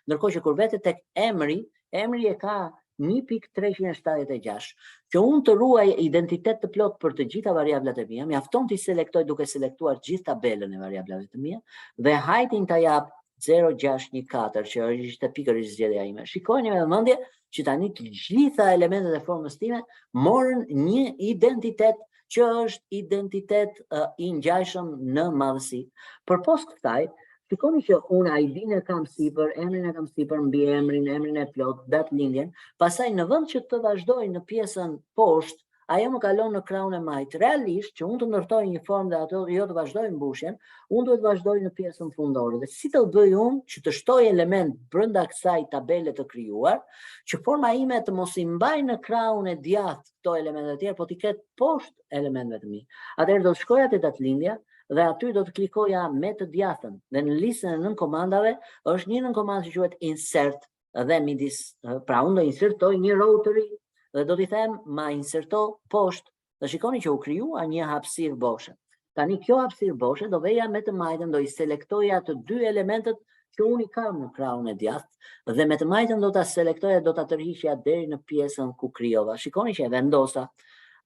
ndërkohë që kur vete tek emri e ka 1.376. Që unë të ruaj identitet të plot për të gjitha variablat e mia, mjafton t'i selektoj duke selektuar gjithë tabelën e variablave të mia dhe heightin ta jap 0,614, që ishte pikërisht zgjedhja ime. Shikojeni me vëmendje që tani të gjitha elementet e formës time morën një identitet që është identitet i ngjashëm në madhësi. Përpos kësaj, shikoni që unë ID-n e kam sipër, emrin e kam sipër, mbi emrin e plot, datëlindjen, pastaj në vend që të vazhdoj në pjesën poshtë, ajo më kalon në krahun e majt. Realisht që unë të ndërtoj një formë dhe ato jo të vazhdoj mbushjen, unë duhet vazhdoj në pjesën fundore. Dhe si të bëj unë që të shtoj element brenda kësaj tabele të krijuar, që forma ime të mos i mbaj në krahun e djathtë këto elemente të tjera, po t'i ketë poshtë elementeve të mi. Atëherë do të shkoja te datëlindja dhe aty do të klikoja me të djathtën. Dhe në listën e nën komandave është një nën komandë që quhet insert dhe midis, pra unë do insertoj një row të ri dhe do t'i them ma inserto poshtë. Dhe shikoni që u krijua një hapësirë boshe. Tani kjo hapësirë boshe do veja me të majtën do i selektoja të dy elementet që unë i kam në krahun e djathtë dhe me të majtën do ta selektoja, do ta tërhiqja deri në pjesën ku krijova. Shikoni që e vendosa.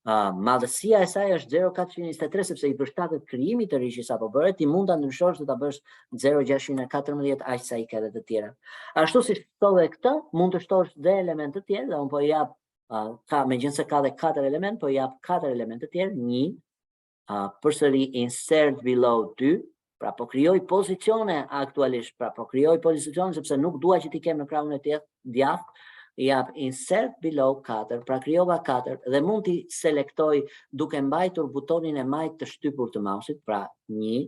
Madhësia e saj është 0,423 sepse i përshtatet krijimit të rishis apo bëre, ti mund ta ndryshosh dhe ta bësh 0,614 aq sa i ka edhe të tjera. Ashtu si shtove këtë, mund të shtosh dhe elemente të tjerë, dhe unë po jap megjithëse ka dhe 4 element, po jap 4 elemente të tjerë, një përsëri insert below 2, pra po krijoj pozicione aktualisht, pra po krijoj pozicione sepse nuk dua që ti kem në krahun e djathtë. Jap insert below 4, pra krijova 4 dhe mund t'i selektoj duke mbajtur butonin e majt të shtypur të mausit, pra 1,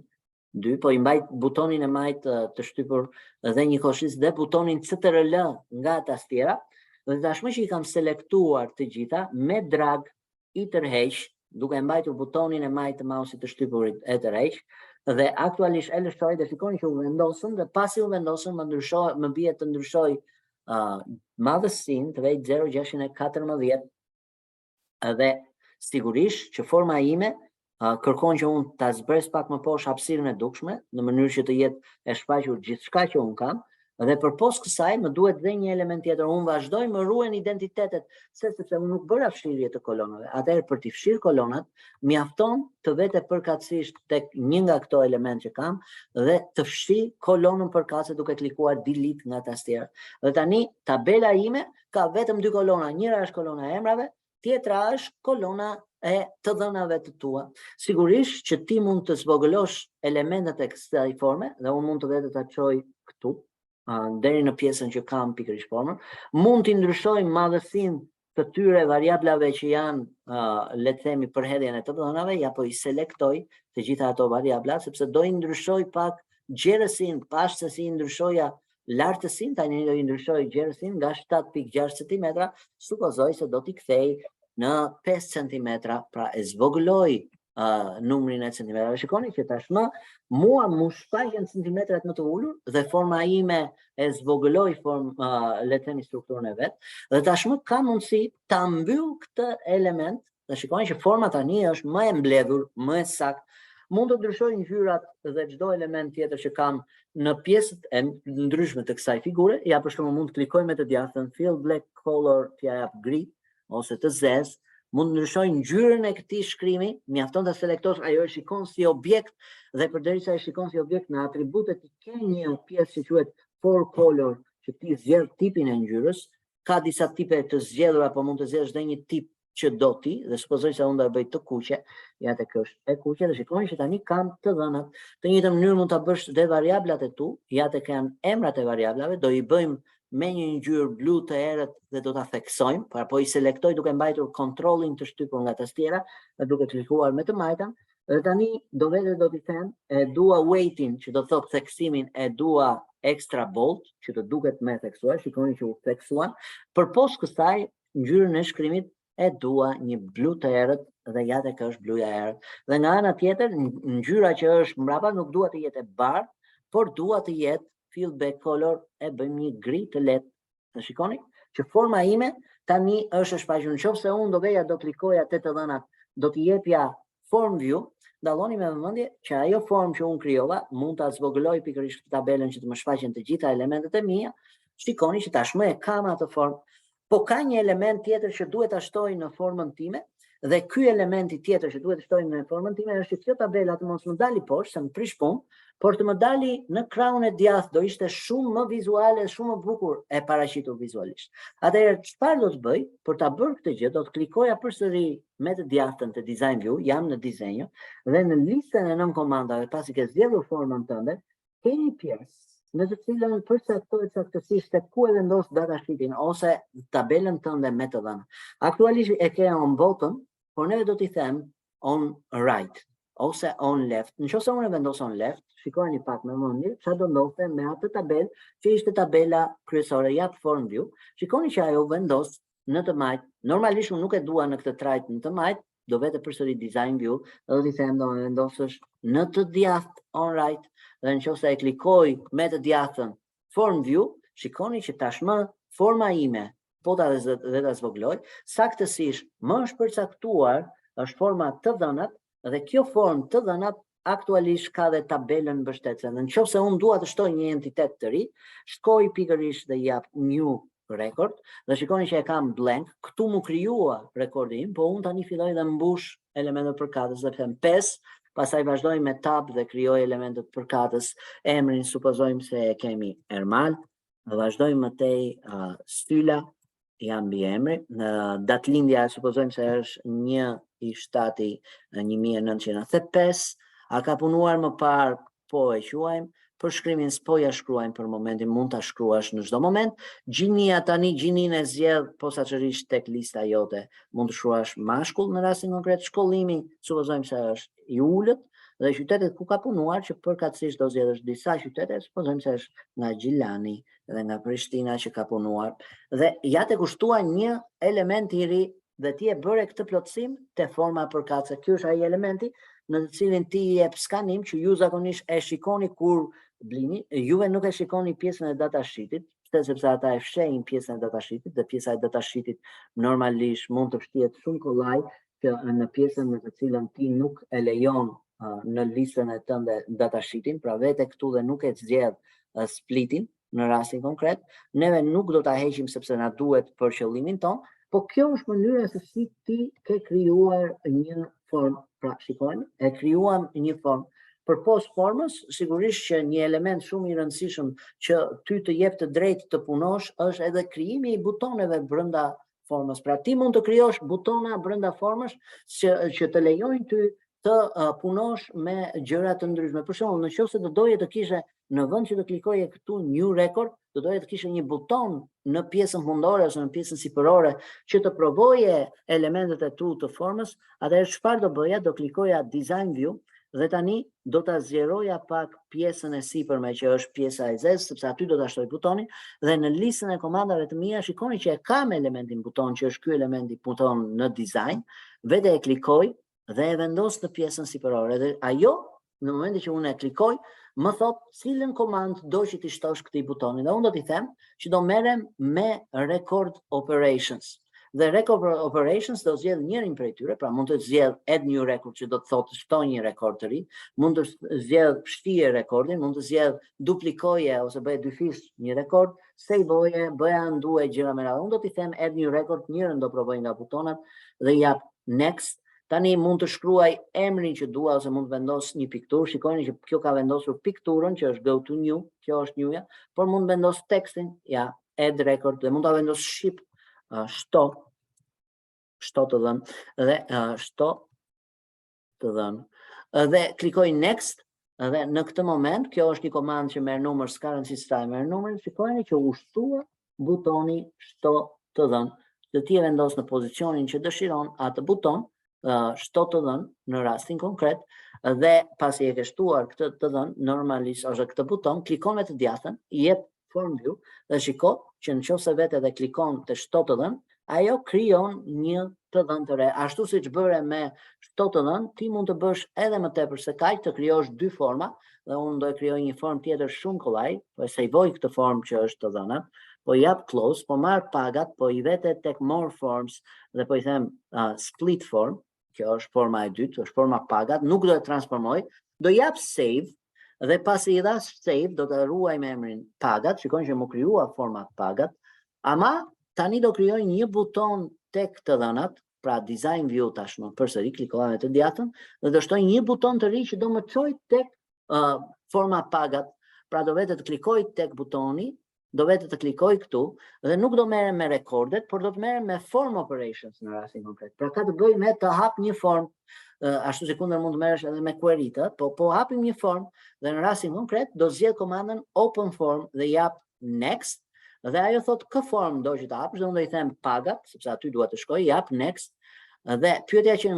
2, po i mbajt butonin e majt të shtypur dhe njëkohësisht dhe butonin CTRL nga tastiera, dhe tashmë që i kam selektuar të gjitha, me drag i tërheq, duke mbajtur butonin e majt të mausit të shtypurit e tërheq, dhe aktualisht e lëshoj dhe shikoni që u vendosën dhe pasi u vendosën më bie të ndryshoj madhësinë të vej 0,614 dhe sigurisht që forma ime kërkon që unë ta zbres pak më poshtë hapësirën e dukshme në mënyrë që të jetë e shfaqur gjithçka që unë kam dhe përpos kësaj më duhet dhe një element tjetër. Unë vazhdoj më ruhen identitetet sepse unë nuk bëra fshirje të kolonave. Atëherë për të fshirë kolonat mjafton të vete përkatësisht tek një nga këto element që kam dhe të fshi kolonën përkatëse duke klikuar delete nga tastiera. Dhe tani tabela ime ka vetëm 2 kolona, njëra është kolona e emrave, tjetra është kolona e të dhënave të tua. Sigurisht që ti mund të zvogëlosh elementet e kësaj forme dhe unë mund të vetë ta çoj këtu deri në pjesën që kam pikërisht formën. Mund t'i ndryshoj madhësinë të tyre variablave që janë le të themi për hedhjen e të dhënave, ja po i selektoj të gjitha ato variabla sepse do i ndryshoj pak gjerësinë, pash se si i ndryshoja lartësinë, tani do i ndryshoj gjerësinë nga 7,6 cm, supozoj se do t'i kthej në 5 cm, pra e zvogëloj numrin e centimetrave. Shikoni që tashmë mua më shfaqen centimetrat më të ulur dhe forma ime e zvogëloj le të themi strukturën e vet dhe tashmë ka mundësi ta mbyll këtë element dhe shikoni që forma tani është më e mbledhur, më e saktë. Mund të ndryshoj ngjyrat dhe çdo element tjetër që kam në pjesët e ndryshme të kësaj figure. Ja për shembull mund të klikoj me të djathtën fill black color, t'ja jap gri ose të zezë. Mund të ndryshoj ngjyrën e këtij shkrimi, mjafton ta selektosh ajo e shikon si objekt dhe përderisa e shikon si objekt në atributet i ke një pjesë që quhet for color, që ti zgjedh tipin e ngjyrës, ka disa tipe të zgjedhura, po mund të zgjedhësh edhe një tip që do ti dhe supozoj se unë do e bëj të kuqe, ja tek është e kuqe dhe shikoni që tani kam të dhënat. Të njëjtën mënyrë mund ta bësh dhe variablat e tu, ja tek janë emrat e variablave, do i bëjmë me një ngjyrë blu të errët dhe do ta theksojmë, pra po i selektoj duke mbajtur kontrollin të shtypur nga tastiera dhe duke klikuar me të majtën. Dhe tani do t'i them e dua weighting, që do thotë theksimin, e dua extra bold, që të duket më theksuar. Shikoni që u theksuan. Përpos kësaj ngjyrën e shkrimit e dua një blu të errët dhe ja tek është bluja e errët. Dhe nga ana tjetër ngjyra që është mbrapa nuk dua të jetë e bardhë, por dua të jetë fill back color, e bëjmë një gri të lehtë. Dhe shikoni që forma ime tani është e shfaqur. Nëse unë do veja do klikoja te të dhënat, do t'i jepja form view, dalloni me vëmendje që ajo formë që unë krijova mund ta zvogëloj pikërisht këtë tabelën që të më shfaqen të gjitha elementet e mia. Shikoni që tashmë e kam atë formë, po ka një element tjetër që duhet ta shtoj në formën time. Dhe ky elementi tjetër që duhet të shtojmë në formën time është që kjo tabela të mos më dali poshtë, se më prish punë, por të më dali në krahun e djathtë, do ishte shumë më vizuale, shumë më bukur e paraqitur vizualisht. Atëherë çfarë do të bëj? Për ta bërë këtë gjë, do të klikoja përsëri me të djathtën te design view, jam në dizenjo dhe në listën e nën komandave, pasi ke zgjedhur formën tënde, ke një pjesë në të cilën përcaktohet saktësisht se ku e vendos datasheetin ose tabelën tënde me të dhëna. Aktualisht e ke on bottom, por neve do t'i them on right ose on left. Nëse unë e vendos on left, shikojeni pak me vëmendje çfarë do ndodhte me atë tabelë që ishte tabela kryesore, jap form view. Shikoni që ajo vendos në të majt. Normalisht unë nuk e dua në këtë trajt në të majt, do vete përsëri design view, dhe t'i them do me vendosësh në të djathtë on right, dhe nëse e klikoj me të djathtën form view, shikoni që tashmë forma ime, po ta dhe ta zvogloj, saktësisht më është përcaktuar, është forma të dhënat, dhe kjo formë të dhënat aktualisht ka dhe tabelën mbështetëse. Nëse unë dua të shtoj një entitet të ri, shkoj pikërisht dhe jap new record, dhe shikoni që e kam blank, këtu mu kryua rekordin, po unë tani filloj dhe mbush elementet përkatës, dhe them 5, pastaj vazhdoj me tab dhe krijoj elementet përkatës, emrin supozojmë se e kemi Ermal, dhe vazhdoj më tej Styla, jam mbi emri, në datlindja supozojmë se është 1/7/1995, a ka punuar më parë, po e quajmë, për shkrimin s'po ja shkruajmë për momentin, mund ta shkruash në çdo moment. Gjinia tani, gjinin e zgjedh posaçërisht tek lista jote, mund të shkruash mashkull në rastin konkret, shkollimi supozojmë se është i ulët, dhe qytetet ku ka punuar, që përkatësisht do zgjedhësh disa qytete, supozojmë se është nga Gjilani dhe nga Prishtina që ka punuar, dhe ja të kushtua një element i ri, dhe ti e bëre këtë plotësim te forma përkatëse. Ky është ai elementi në të cilin ti i jep skanim, që ju zakonisht e shikoni kur blini, juve nuk e shikoni pjesën e datasheetit, sepse ata e fshehin pjesën e datasheetit, dhe pjesa e datasheetit normalisht mund të fshihet shumë kollaj, që në pjesën në të cilën ti nuk e lejon në listën e tënde datasheetin, pra vete këtu dhe nuk e zgjedh splitin në rastin konkret, neve nuk do ta heqim sepse na duhet për qëllimin ton, po kjo është mënyra se si ti ke krijuar një formë. Pra, shikojmë, e krijuam një formë. Përpos formës, sigurisht që një element shumë i rëndësishëm që ty të jep të drejtë të punosh është edhe krijimi i butoneve brenda formës. Pra ti mund të krijosh butona brenda formës që të lejojnë ty të punosh me gjëra të ndryshme. Për shembull, nëse do doje të kishe në vend që të klikoje këtu new record, do doje të kishe një buton në pjesën fundore ose në pjesën sipërore që të provoje elementet e tu të formës, atëherë çfarë do bëja? Do klikoja design view dhe tani do ta zgjeroja pak pjesën e sipërme që është pjesa e zezë, sepse aty do ta shtoj butonin, dhe në listën e komandave të mia shikoni që e kam elementin buton, që është ky elementi buton në design, vete e klikoj dhe e vendos në pjesën sipërore, dhe ajo në momentin që unë e klikoj më thot cilën komand do që ti shtosh këtij butoni, dhe unë do t'i them që do merrem me record operations. Dhe record operations do zgjedh njërin prej tyre, pra mund të zgjedh add new record, që do të thotë shtoj një rekord të ri, mund të zgjedh shtyje rekordin, mund të zgjedh duplikoje ose bëje dyfish një rekord, saveoje, bëja undo e gjëra me radhë. Unë do t'i them add new record, njërin do provoj nga butonat dhe jap next. Tani mund të shkruaj emrin që dua ose mund të vendos një pikturë. Shikojeni që kjo ka vendosur pikturën që është go to new, kjo është newja, por mund të vendos tekstin, ja, add record, dhe mund ta vendos ship, shto të dhënë, dhe shto të dhënë, dhe klikoj next, dhe në këtë moment kjo është një komandë që merr numër, s'ka rëndësi sa e merr numrin. Shikojeni që u shtua butoni shto të dhënë, dhe ti e vendos në pozicionin që dëshiron atë buton, shto të dhënë në rastin konkret, dhe pasi e ke shtuar këtë të dhënë, normalisht ose këtë buton, klikon me të djathtën, i jep form view dhe shiko që nëse vete dhe klikon të shto të dhënë, ajo krijon një të dhënë të re. Ashtu siç bëre me shto të dhënë, ti mund të bësh edhe më tepër se kaq, të krijosh dy forma, dhe unë do të krijoj një formë tjetër shumë kollaj, po e savoj këtë formë që është të dhënat, po jap close, po marr pagat, po i vete tek more forms dhe po i them split form, kjo është forma e dytë, është forma pagat, nuk do e transformoj, do jap save, dhe pasi i dhash save, do të ruaj me emrin pagat, shikoni që më krijua forma pagat, ama tani do krijoj një buton tek të dhënat, pra design view tashmë, përsëri klikova me të djathtën dhe do shtoj një buton të ri që do më çoj tek forma pagat, pra do vete të klikoj tek butoni, do vete të klikoj këtu dhe nuk do merrem me rekordet, por do të merrem me form operations në rastin konkret. Pra ka të bëjë me të hap një form, ashtu si kundër mund të merresh edhe me query, po hapim një form dhe në rastin konkret do zgjedh komandën open form dhe jap next, dhe ajo thot kë form do që të hapësh, dhe unë do i them pagat, sepse aty dua të shkoj, jap next, dhe pyetja që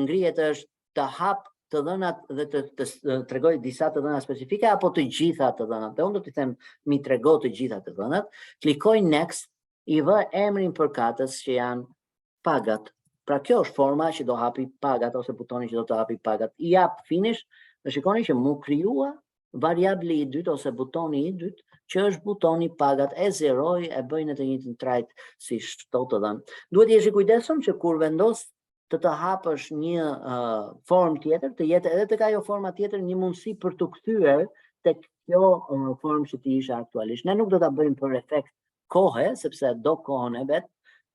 ngrihet është të hap të dhënat dhe të tregoj disa të dhëna specifike apo të gjitha të dhënat. Dhe unë do t'i them mi trego të gjitha të dhënat, klikoj next, i vë emrin përkatës që janë pagat, Pra kjo është forma që do hapi pagat ose butoni që do të hapi pagat. I jap finish dhe shikoni që mu krijua variabli i dytë ose butoni i dytë që është butoni pagat, e zeroj, e bëj në të njëjtin trajt si shto të dhënë. Duhet jesh i kujdesshëm që kur vendos të hapësh një formë tjetër, të jetë edhe tek ajo forma tjetër një mundësi për të kthyer tek kjo formë që ti ishe aktualisht. Ne nuk do ta bëjmë për efekt kohe, sepse do kohën e vet,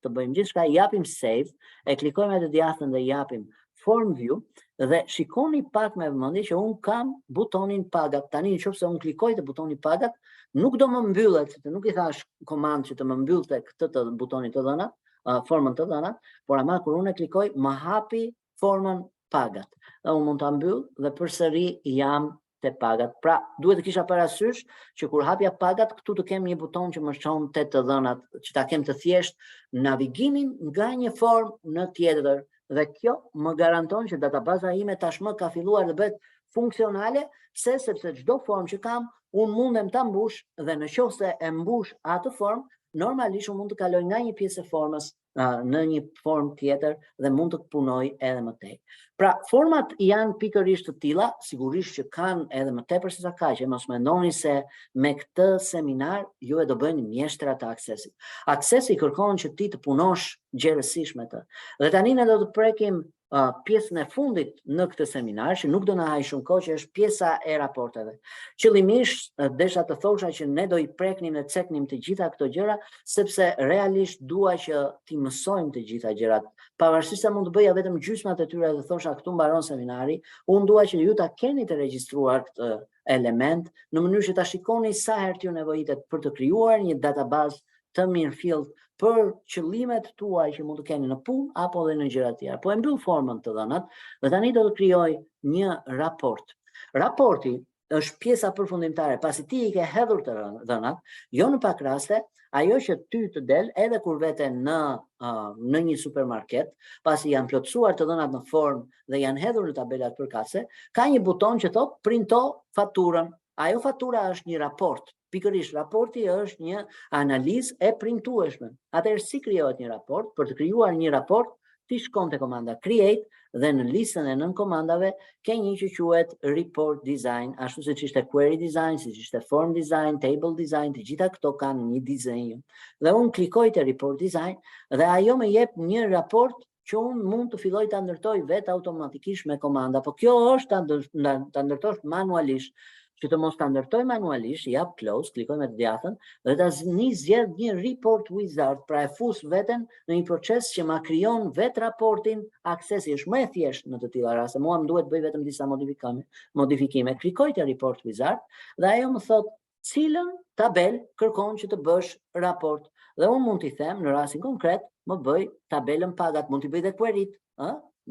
të bëjmë gjithçka, japim save, e klikojmë atë djathtën dhe japim form view dhe shikoni pak me vëmendje që un kam butonin pagat. Tani nëse un klikoj te butoni pagat, nuk do më mbyllet, sepse nuk I thash komand që të më mbyllte këtë të butonit të dhënat, formën të dhënat, por ama kur unë e klikoj, më hapi formën pagat. Dhe unë mund ta mbyll dhe përsëri jam te pagat. Pra, duhet të kisha parasysh që kur hapja pagat, këtu të kem një buton që më çon te të dhënat, që ta kem të thjesht navigimin nga një formë në tjetër. Dhe kjo më garanton që databaza ime tashmë ka filluar të bëhet funksionale, sepse çdo formë që kam, unë mundem ta mbush dhe nëse e mbush atë formë, normalisht unë mund të kaloj nga një pjesë e formës në një formë tjetër dhe mund të punoj edhe më tej. Pra, format janë pikërisht të tilla, sigurisht që kanë edhe më tepër se sa kaq, mos mendoni se me këtë seminar ju e do bëni mjeshtra të aksesit. Aksesi kërkon që ti të punosh gjerësisht me të. Dhe tani ne do të prekim pjesën e fundit në këtë seminar, që nuk do na haj shumë kohë, që është pjesa e raporteve. Qëllimisht desha të thosha që ne do I preknim dhe ceknim të gjitha këto gjëra, sepse realisht dua që ti mësojmë të gjitha gjërat. Pavarësisht se mund të bëja vetëm gjysmat e tyre dhe thosha këtu mbaron seminari, unë dua që ju ta keni të regjistruar këtë element në mënyrë që ta shikoni sa herë t'ju nevojitet për të krijuar një databazë të mirëfillt për qëllimet tuaj që mund të keni në punë apo edhe në gjëra të tjera. Po e mbyll formën të dhënat dhe tani do të krijoj një raport. Raporti është pjesa përfundimtare, pasi ti I ke hedhur të dhënat, jo në pak raste, ajo që ty të del edhe kur vete në një supermarket, pasi janë plotësuar të dhënat në formë dhe janë hedhur në tabelat përkatëse, ka një buton që thot printo faturën. Ajo fatura është një raport. Pikërisht raporti është një analizë e printueshme. Atëherë si krijohet një raport? Për të krijuar një raport, ti shkon te komanda create dhe në listën e nën komandave ke një që quhet report design, ashtu siç ishte query design, siç ishte form design, table design, të gjitha këto kanë një dizenj. Dhe unë klikoj te report design dhe ajo më jep një raport që unë mund të filloj ta ndërtoj vetë automatikisht me komanda, po kjo është ta ndërtosh manualisht. Që të mos ta ndërtoj manualisht, jap close, klikoj me të djathtën dhe ta zgjedh një report wizard, pra e fus veten në një proces që ma krijon vetë raportin. Aksesi është më e thjeshtë në të tilla raste. Mua më duhet bëj vetëm disa modifikime. Klikoj te report wizard dhe ajo më thot cilën tabel kërkon që të bësh raport. Dhe unë mund t'i them në rastin konkret, më bëj tabelën pagat, mund t'i bëj dhe queryt,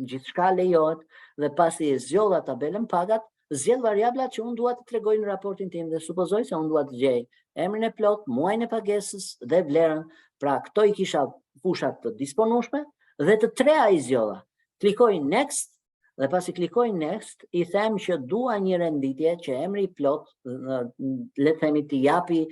gjithçka lejohet dhe pasi e zgjodha tabelën pagat, zgjedh variablat që unë dua të tregoj në raportin tim dhe supozoj se unë dua të gjej emrin e plot, muajin e pagesës dhe vlerën. Pra këto I kisha fushat të disponueshme dhe të treja I zgjodha. Klikoj next dhe pasi klikoj next I them që dua një renditje që emri I plot, le të themi t'i japi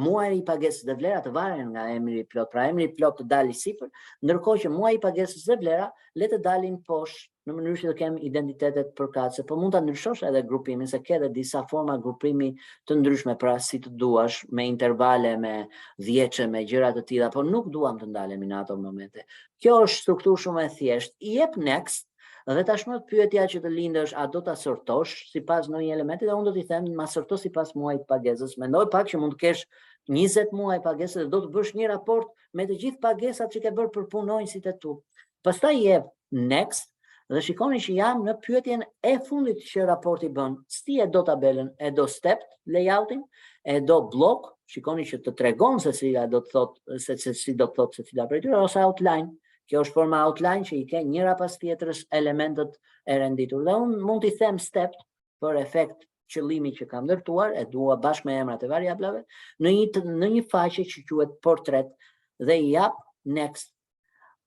muaji I pagesës dhe vlera të varen nga emri I plot. Pra emri I plot të dalë sipër, ndërkohë që muaji I pagesës dhe vlera le të dalin poshtë, në mënyrë që të kem identitetet përkatëse, po mund ta ndryshosh edhe grupimin, se ke edhe disa forma grupimi të ndryshme, pra si të duash, me intervale, me dhjetëshe, me gjëra të tilla, po nuk duam të ndalemi në ato momente. Kjo është strukturë shumë e thjeshtë. I jep next dhe tashmë pyetja që të lindësh, a do ta sortosh sipas ndonjë elementi, dhe unë do t'i them ma sorto sipas muajit pagesës. Mendoj pak që mund të kesh 20 muaj pagesë dhe do të bësh një raport me të gjithë pagesat që ke bërë për punonjësit e tu. Pastaj jep next dhe shikoni që jam në pyetjen e fundit që raporti bën. Si e do tabelën, e do stepped layoutin, e do blok, shikoni që të tregon se si do të thotë se cila prej tyre, ose outline. Kjo është forma outline që I ke njëra pas tjetrës elementet e renditur. Dhe unë mund t'i them stepped për efekt qëllimi që kam ndërtuar, e dua bashkë me emrat e variablave, në një faqe që quhet portret dhe I jap next.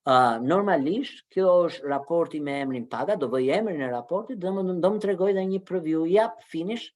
Normalisht, kjo është raporti me emrin paga, do vëj emrin e raportit dhe do më tregoj dhe një preview, jap finish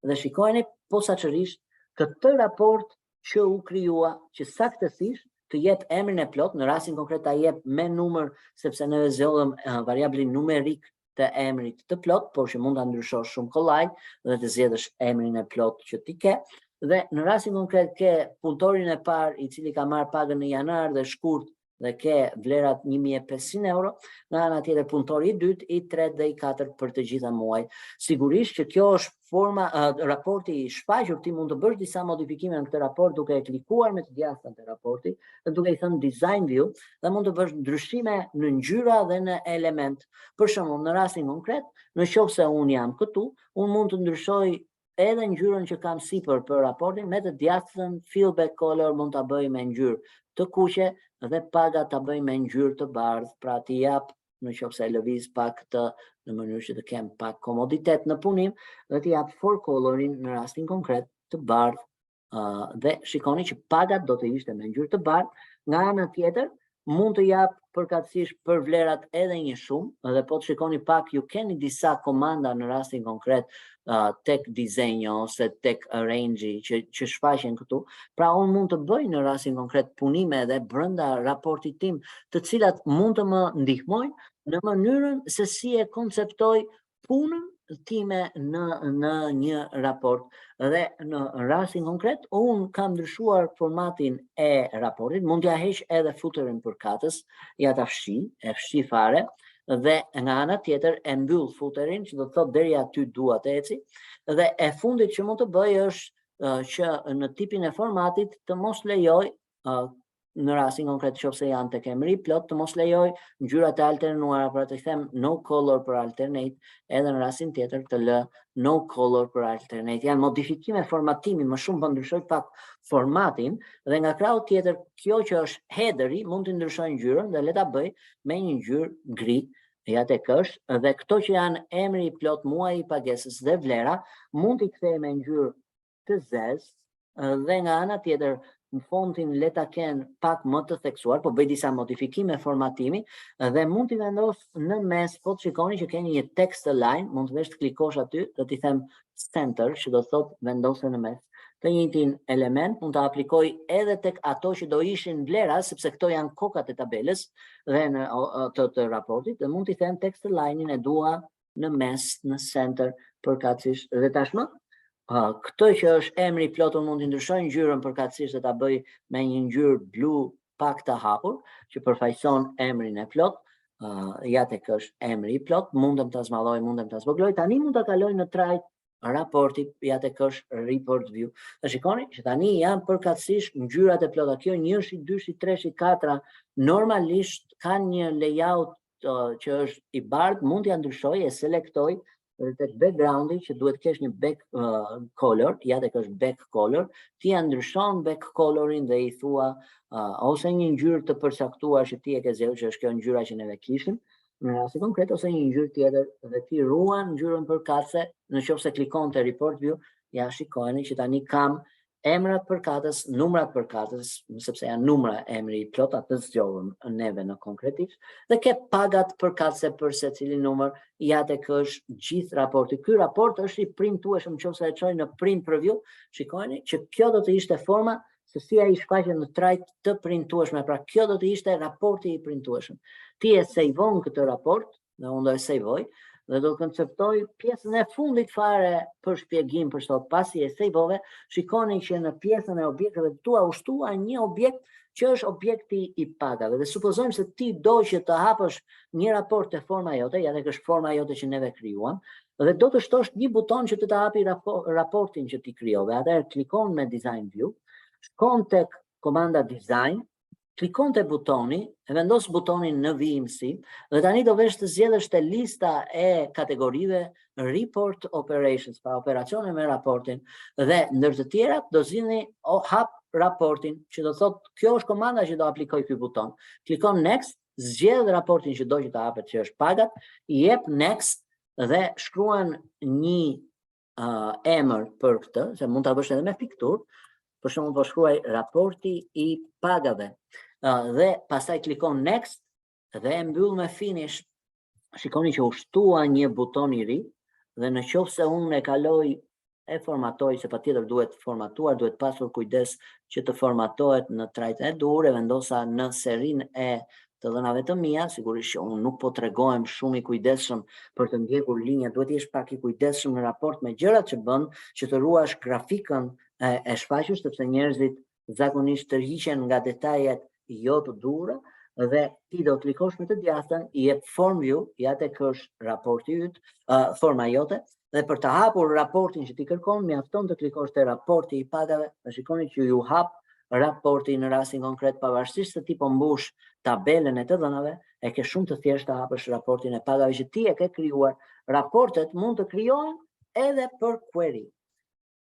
dhe shikojeni posaçërisht këtë raport që u krijua, që saktësisht të jep emrin e plot, në rastin konkret ta jep me numër sepse ne zgjodhëm variablin numerik të emrit të plot, por që mund ta ndryshosh shumë kollaj dhe të zgjedhësh emrin e plot që ti ke. Dhe në rastin konkret ke punëtorin e parë i cili ka marrë pagën në janar dhe shkurt dhe ke vlerat 1500 euro, nga ana tjetër punëtori i dytë, i tretë dhe i katërt për të gjitha muajt. Sigurisht që kjo është forma raporti i shfaqur, ti mund të bësh disa modifikime në këtë raport duke e klikuar me të djathta të raportit dhe duke i thënë design view dhe mund të bësh ndryshime në ngjyra dhe në element. Për shembull, në rastin konkret, nëse un jam këtu, un mund të ndryshoj edhe ngjyrën që kam sipër për raportin me të djathtën, fillback color mund ta bëj me ngjyrë të kuqe dhe paga ta bëj me ngjyrë të bardhë, pra ti jap nëse lëviz pak të në mënyrë që të kem pak komoditet në punim dhe ti jap for colorin në rastin konkret të bardhë dhe shikoni që pagat do të ishte me ngjyrë të bardhë. Nga ana tjetër mund të jap përkatësisht për vlerat edhe një shumë dhe po të shikoni pak ju keni disa komanda në rastin konkret tek dizenjo ose tek arrange që shfaqen këtu. Pra unë mund të bëj në rastin konkret punime edhe brenda raportit tim, të cilat mund të më ndihmojnë në mënyrën se si e konceptoj punën time në një raport. Dhe në rastin konkret unë kam ndryshuar formatin e raportit, mund t'ja heq edhe footerin përkatës, ja ta fshi fare. Dhe nga ana tjetër e mbyll footerin, që do të thotë deri aty dua të eci, dhe e fundit që mund të bëj është që në tipin e formatit të mos lejoj në rastin konkret nëse janë tek emri plot të mos lejoj ngjyrat e alternuara, pra të them no color për alternate, edhe në rastin tjetër të lë no color për alternate. Janë modifikime formatimi, më shumë po ndryshoj pak formatin dhe nga krau tjetër kjo që është headeri mund të ndryshoj ngjyrën dhe le ta bëj me një ngjyrë gri. Ja tek është dhe këto që janë emri i plot, muaji i pagesës dhe vlera mund t'i kthej me ngjyrë të zezë dhe nga ana tjetër në fontin le ta kenë pak më të theksuar, po bëj disa modifikime formatimi dhe mund t'i vendos në mes, po të shikoni që keni një text align, mund të vesh të klikosh aty dhe t'i them center, që do thot vendose në mes. Të njëjtin element mund ta aplikoj edhe tek ato që do ishin vlera, sepse këto janë kokat e tabelës dhe në të raportit, dhe mund t'i them text alignin e dua në mes, në center përkatësisht. Dhe tashmë këtë që është emri i plot mund të ndryshoj ngjyrën përkatësisht dhe ta bëj me një ngjyrë blu pak të hapur që përfaqëson emrin e plot. Ja tek është emri i plot, mundem ta zmalloj, mundem ta zvogloj. Tani mund ta kaloj në trajt raportit, ja tek është report view. Dhe shikoni që tani janë përkatësisht ngjyrat e plota. Kjo 1, 2, 3, 4 normalisht kanë një layout që është i bardhë, mund t'ja ndryshoj, e selektoj dhe tek backgroundi që duhet kesh një back color, ja tek është back color, ti ja ndryshon back colorin dhe i thua ose një ngjyrë të përcaktuar që ti e ke zgjedhur, që është kjo ngjyra që neve kishim në rastin konkret, ose një ngjyrë tjetër dhe ti ruan ngjyrën përkatëse. Nëse klikon te report view, ja shikojeni që tani kam emrat përkatës, numrat përkatës, sepse janë numra emri i plot, atë zgjohëm neve në konkretisht, dhe ke pagat përkatëse për secilin numër, ja tek është gjithë raporti. Ky raport është i printueshëm, nëse e çoj në print preview, shikojeni që kjo do të ishte forma se si ai shfaqet në trajt të printueshme, pra kjo do të ishte raporti i printueshëm. Ti e sejvon këtë raport, dhe unë do e sejvoj, dhe do të konceptoj pjesën e fundit fare për shpjegim për sot. Pasi e sejvove, shikoni që në pjesën e objekteve tua ushtua një objekt që është objekti i pagave. Dhe supozojmë se ti do që të hapësh një raport te forma jote, ja tek është forma jote që neve krijuam, dhe do të shtosh një buton që të hapi raportin që ti krijove. Atëherë klikon me design view, shkon tek komanda design, klikon te butoni, e vendos butonin në VMC dhe tani do vesh të zgjedhësh te lista e kategorive report operations, pra operacione me raportin, dhe ndër të tjerat do zgjidhni hap raportin, që do thot kjo është komanda që do aplikoj ky buton. Klikon next, zgjedh raportin që do që të hapet, që është pagat, i jep next dhe shkruan një emër për këtë, se mund ta bësh edhe me pikturë. Për shembull po shkruaj raporti i pagave. Dhe pastaj klikon next dhe e mbyll me finish. Shikoni që u shtua një buton i ri dhe në qoftë se unë e kaloj e formatoj, se patjetër duhet formatuar, duhet pasur kujdes që të formatohet në trajtën e dur, e vendosa në serin e të dhënave të mia, sigurisht që unë nuk po tregohem shumë i kujdesshëm për të ndjekur linja, duhet jesh pak i kujdesshëm në raport me gjërat që bën, që të ruash grafikën e shfaqur, sepse njerëzit zakonisht tërhiqen nga detajet jo të dura dhe ti do të klikosh me të djathtën, i jep form view, ja tek është raporti yt, forma jote, dhe për të hapur raportin që ti kërkon, mjafton të klikosh te raporti i pagave, dhe shikoni që ju hap raporti në rastin konkret, pavarësisht se ti po mbush tabelën e të dhënave, e ke shumë të thjeshtë të hapësh raportin e pagave që ti e ke krijuar. Raportet mund të krijohen edhe për query.